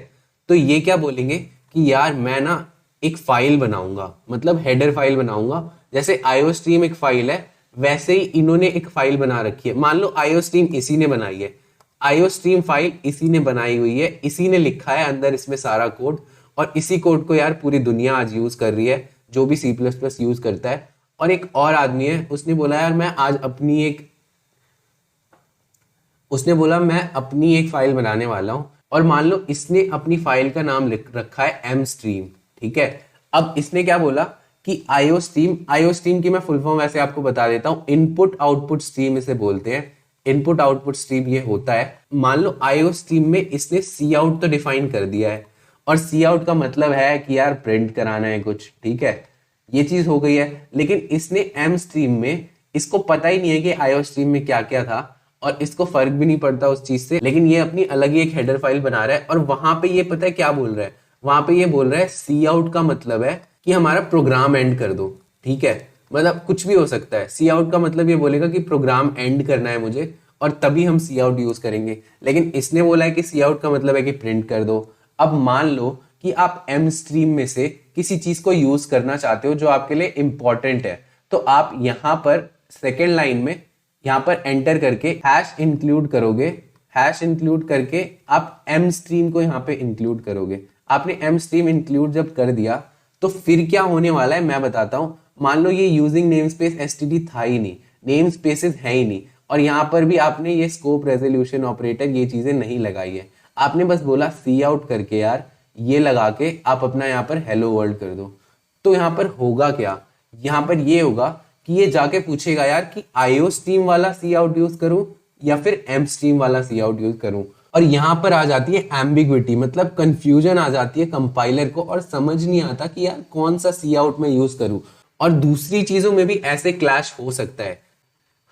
Speaker 1: तो ये क्या बोलेंगे कि यार मैं ना एक फाइल बनाऊंगा, मतलब हेडर फाइल बनाऊंगा। जैसे IOStream एक फाइल है, वैसे ही इन्होंने एक फाइल बना रखी है। मान लो IOStream इसी ने बनाई है, IOStream फाइल इसी ने बनाई हुई है, इसी ने लिखा है अंदर इसमें सारा कोड, और इसी कोड को यार पूरी दुनिया आज यूज कर रही है, जो भी C++ यूज करता है। और एक और आदमी है, उसने बोला यार मैं आज मैं अपनी एक फाइल बनाने वाला हूं, और मान लो इसने अपनी फाइल का नाम लिख रखा है mstream, ठीक है। अब इसने क्या बोला कि IOStream की मैं फुल फॉर्म वैसे आपको बता देता हूं, इनपुट आउटपुट स्ट्रीम इसे बोलते हैं। इनपुट आउटपुट स्ट्रीम ये होता है, मान लो IOStream में इसने cout तो डिफाइन कर दिया है, और cout का मतलब है कि यार प्रिंट कराना है कुछ, ठीक है, ये चीज हो गई है। लेकिन इसने mstream में, इसको पता ही नहीं है कि IOStream में क्या क्या था, और इसको फर्क भी नहीं पड़ता उस चीज से, लेकिन ये अपनी अलग ही एक हेडर फाइल बना रहा है। और वहां पे ये पता है क्या बोल रहा है, वहां पे ये बोल रहा है cout का मतलब है कि हमारा प्रोग्राम एंड कर दो, ठीक है। मतलब कुछ भी हो सकता है, cout का मतलब ये बोलेगा कि प्रोग्राम एंड करना है मुझे, और तभी हम cout यूज करेंगे। लेकिन इसने बोला है कि cout का मतलब है कि प्रिंट कर दो। अब मान लो कि आप mstream में से किसी चीज को यूज करना चाहते हो जो आपके लिए इंपॉर्टेंट है, तो आप यहाँ पर सेकेंड लाइन में यहाँ पर एंटर करके हैश इंक्लूड करोगे, हैश इंक्लूड करके आप mstream को यहाँ पे इंक्लूड करोगे। आपने mstream इंक्लूड जब कर दिया तो फिर क्या होने वाला है मैं बताता हूँ। मान लो ये यूजिंग नेम स्पेस std था ही नहीं, नेम स्पेसेस है ही नहीं, और यहाँ पर भी आपने ये स्कोप रेजोल्यूशन ऑपरेटर ये चीजें नहीं लगाई है। आपने बस बोला cout करके यार ये लगा के आप अपना यहाँ पर हेलो वर्ल्ड कर दो। तो यहाँ पर होगा क्या, यहाँ पर ये होगा कि ये जाके पूछेगा यार कि IOStream वाला cout यूज करूं या फिर mstream वाला cout यूज करूं। और यहाँ पर आ जाती है एम्बिग्विटी, मतलब कंफ्यूजन आ जाती है कंपाइलर को, और समझ नहीं आता कि यार कौन सा cout मैं यूज करूं। और दूसरी चीजों में भी ऐसे क्लैश हो सकता है।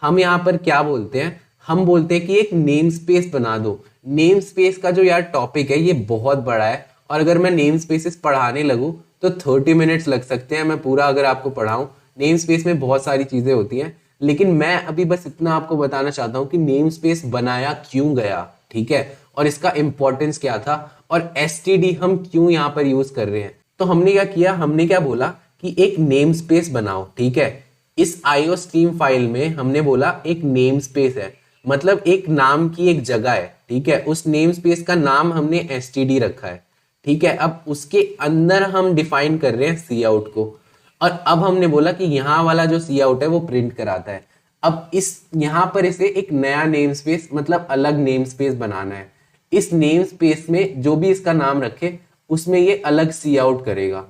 Speaker 1: हम यहाँ पर क्या बोलते हैं, हम बोलते हैं कि एक नेम स्पेस बना दो। नेम स्पेस का जो यार टॉपिक है ये बहुत बड़ा है, और अगर मैं नेम स्पेसेस पढ़ाने लगूं तो 30 मिनट्स लग सकते हैं मैं पूरा अगर आपको पढ़ाऊं। नेम स्पेस में बहुत सारी चीजें होती हैं, लेकिन मैं अभी बस इतना आपको बताना चाहता हूं कि नेम स्पेस बनाया क्यों गया, ठीक है, और इसका इंपॉर्टेंस क्या था, और std हम क्यों यहाँ पर यूज कर रहे हैं। तो हमने क्या किया, हमने क्या बोला कि एक नेम स्पेस बनाओ, ठीक है। इस IOStream फाइल में हमने बोला एक नेम स्पेस है, मतलब एक नाम की एक जगह है, ठीक है। उस नेम स्पेस का नाम हमने std रखा है, ठीक है। अब उसके अंदर हम डिफाइन कर रहे हैं cout को, और अब हमने बोला कि यहाँ वाला जो cout है वो प्रिंट कराता है। अब इस यहाँ पर इसे एक नया नेम स्पेस, मतलब अलग नेम स्पेस बनाना है। इस नेम स्पेस में जो भी इसका नाम रखे उसमें ये अलग cout करेगा।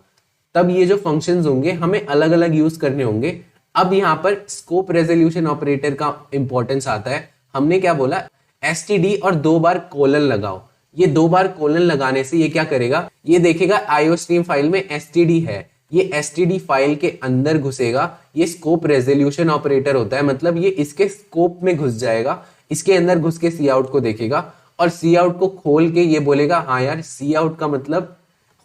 Speaker 1: तब ये जो फंक्शंस होंगे हमें अलग अलग यूज करने होंगे। अब यहाँ पर स्कोप रेजोल्यूशन ऑपरेटर का इंपॉर्टेंस आता है। हमने क्या बोला, std और 2 बार कोलन लगाओ। ये 2 बार कोलन लगाने से ये क्या करेगा, ये देखेगा IOStream फाइल में std है, ये std फाइल के अंदर घुसेगा। ये स्कोप रेजोल्यूशन ऑपरेटर होता है, मतलब ये इसके स्कोप में घुस जाएगा, इसके अंदर घुस के cout को देखेगा, और cout को खोल के ये बोलेगा हाँ यार cout का मतलब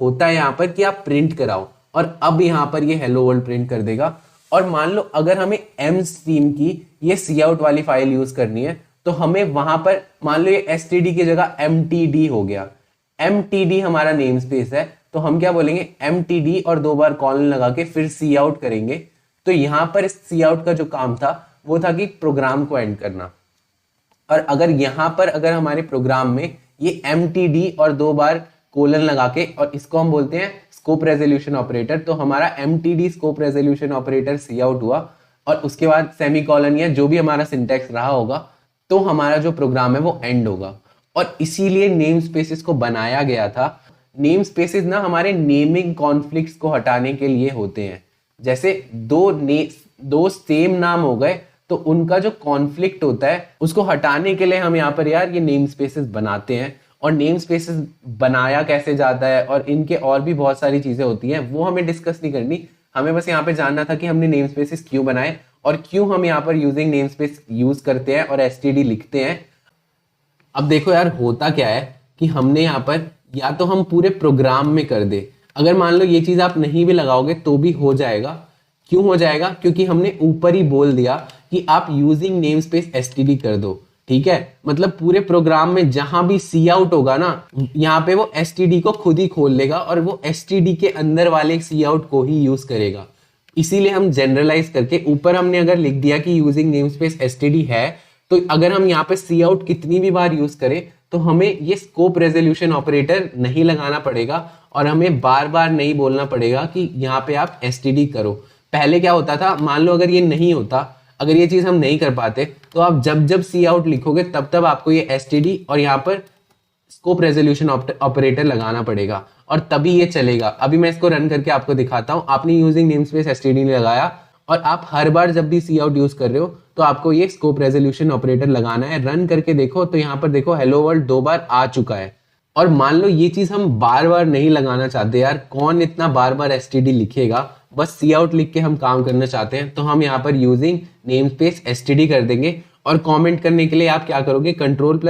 Speaker 1: होता है यहाँ पर कि आप प्रिंट कराओ, और अब यहाँ पर ये हेलो वर्ल्ड प्रिंट कर देगा। और मान लो अगर हमें mstream की ये cout वाली फाइल यूज करनी है, तो हमें वहां पर मान लो ये std की जगह mtd हो गया। mtd हमारा नेम स्पेस है, तो हम क्या बोलेंगे mtd और 2 बार कॉलन लगा के फिर cout करेंगे। तो यहां पर इस cout का जो काम था वो था कि प्रोग्राम को एंड करना। और अगर यहां पर अगर हमारे प्रोग्राम में ये mtd और 2 बार कोलन लगा के, और इसको हम बोलते हैं स्कोप रेजोल्यूशन ऑपरेटर, तो हमारा mtd scope resolution operator cout हुआ, और उसके बाद सेमीकोलन या जो भी हमारा सिंटैक्स रहा होगा, तो हमारा जो प्रोग्राम है वो एंड होगा। और इसीलिए नेम स्पेसेस को बनाया गया था। नेम स्पेसेस ना हमारे नेमिंग कॉन्फ्लिक्ट्स को हटाने के लिए होते हैं। जैसे दो सेम नाम हो गए तो उनका जो कॉन्फ्लिक्ट होता है उसको हटाने के लिए हम यहाँ पर यार ये नेम स्पेसेस बनाते हैं। और नेम स्पेसेस बनाया कैसे जाता है और इनके और भी बहुत सारी चीजें होती हैं, वो हमें डिस्कस नहीं करनी। हमें बस यहाँ पे जानना था कि हमने नेम स्पेसेस क्यों बनाए और क्यों हम यहाँ पर यूजिंग नेम स्पेस यूज करते हैं और एसटीडी लिखते हैं। अब देखो यार, होता क्या है कि हमने यहाँ पर या तो हम पूरे प्रोग्राम में कर दे, अगर मान लो ये चीज आप नहीं भी लगाओगे तो भी हो जाएगा। क्यों हो जाएगा? क्योंकि हमने ऊपर ही बोल दिया कि आप यूजिंग नेम स्पेस एसटीडी कर दो। ठीक है, मतलब पूरे प्रोग्राम में जहां भी सी आउट होगा ना, यहाँ पे वो एसटीडी को खुद ही खोल लेगा और वो एसटीडी के अंदर वाले सी आउट को ही यूज करेगा। इसीलिए हम जनरलाइज करके ऊपर हमने अगर लिख दिया कि यूजिंग नेम स्पेस एसटीडी है, तो अगर हम यहाँ पे सी आउट कितनी भी बार यूज करें तो हमें ये स्कोप रेजोल्यूशन ऑपरेटर नहीं लगाना पड़ेगा और हमें बार बार नहीं बोलना पड़ेगा कि यहाँ पे आप एसटीडी करो। पहले क्या होता था, मान लो अगर ये नहीं होता, अगर ये चीज हम नहीं कर पाते, तो आप जब जब सी आउट लिखोगे तब तब आपको ये एसटीडी और यहाँ पर स्कोप रेजोल्यूशन ऑपरेटर लगाना पड़ेगा और तभी ये चलेगा। अभी मैं इसको रन करके आपको दिखाता हूं। आपने यूजिंग नेम स्पेस एसटीडी लगाया और आप हर बार जब भी सी आउट यूज कर रहे हो तो आपको ये स्कोप रेजोल्यूशन ऑपरेटर लगाना है। रन करके देखो तो यहाँ पर देखो हेलो वर्ल्ड 2 बार आ चुका है। और मान लो ये चीज हम बार बार नहीं लगाना चाहते, यार कौन इतना बार बार एसटीडी लिखेगा, बस सी आउट लिख के हम काम करना चाहते हैं, तो हम यहाँ पर यूजिंग नेम स्पेस एसटीडी कर देंगे। और कमेंट करने के लिए आप क्या करोगे, कंट्रोल+/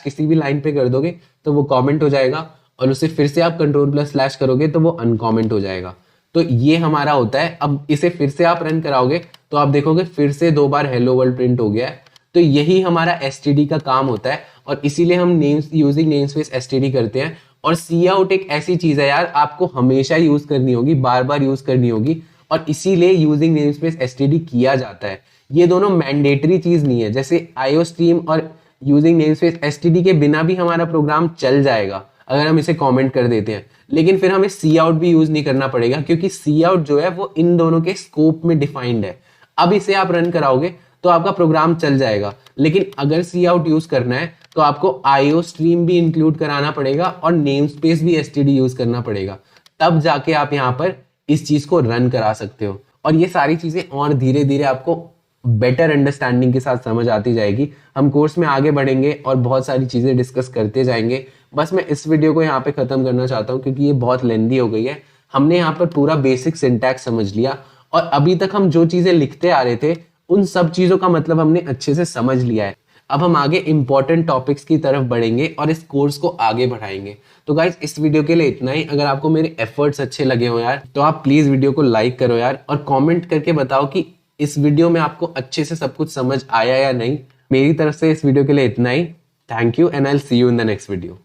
Speaker 1: किसी भी लाइन पे कर दोगे तो वो कमेंट हो जाएगा और उसे फिर से आप कंट्रोल+/ करोगे तो वो अनकमेंट हो जाएगा। तो ये हमारा होता है। अब इसे फिर से आप रन कराओगे तो आप देखोगे फिर से 2 बार हेलो वर्ल्ड प्रिंट हो गया है। तो यही हमारा एसटीडी का काम होता है और इसीलिए हम यूजिंग नेम स्पेस एसटीडी करते हैं। और सी आउट एक ऐसी चीज है यार, आपको हमेशा यूज करनी होगी, बार बार यूज करनी होगी और इसीलिए यूजिंग नेम स्पेस एसटीडी किया जाता है। ये दोनों मैंडेटरी चीज नहीं है, जैसे आईओ स्ट्रीम और यूजिंग नेम स्पेस एसटीडी के बिना भी हमारा प्रोग्राम चल जाएगा अगर हम इसे कमेंट कर देते हैं, लेकिन फिर हमें सी आउट भी यूज नहीं करना पड़ेगा क्योंकि सी आउट जो है वो इन दोनों के स्कोप में डिफाइंड है। अब इसे आप रन कराओगे तो आपका प्रोग्राम चल जाएगा, लेकिन अगर सी आउट यूज करना है तो आपको आईओ स्ट्रीम भी इंक्लूड कराना पड़ेगा और नेम स्पेस भी एसटीडी यूज करना पड़ेगा, तब जाके आप यहाँ पर इस चीज को रन करा सकते हो। और ये सारी चीजें और धीरे धीरे आपको बेटर अंडरस्टैंडिंग के साथ समझ आती जाएगी। हम कोर्स में आगे बढ़ेंगे और बहुत सारी चीजें डिस्कस करते जाएंगे। बस मैं इस वीडियो को यहाँ पे खत्म करना चाहता हूँ क्योंकि ये बहुत लेंदी हो गई है। हमने यहाँ पर पूरा बेसिक सिंटैक्स समझ लिया और अभी तक हम जो चीजें लिखते आ रहे थे उन सब चीजों का मतलब हमने अच्छे से समझ लिया है। अब हम आगे इंपॉर्टेंट टॉपिक्स की तरफ बढ़ेंगे और इस कोर्स को आगे बढ़ाएंगे। तो गाइस, इस वीडियो के लिए इतना ही। अगर आपको मेरे एफर्ट्स अच्छे लगे हो यार तो आप प्लीज वीडियो को लाइक करो यार और कमेंट करके बताओ कि इस वीडियो में आपको अच्छे से सब कुछ समझ आया या नहीं। मेरी तरफ से इस वीडियो के लिए इतना ही। Thank you and I will see you in the next video.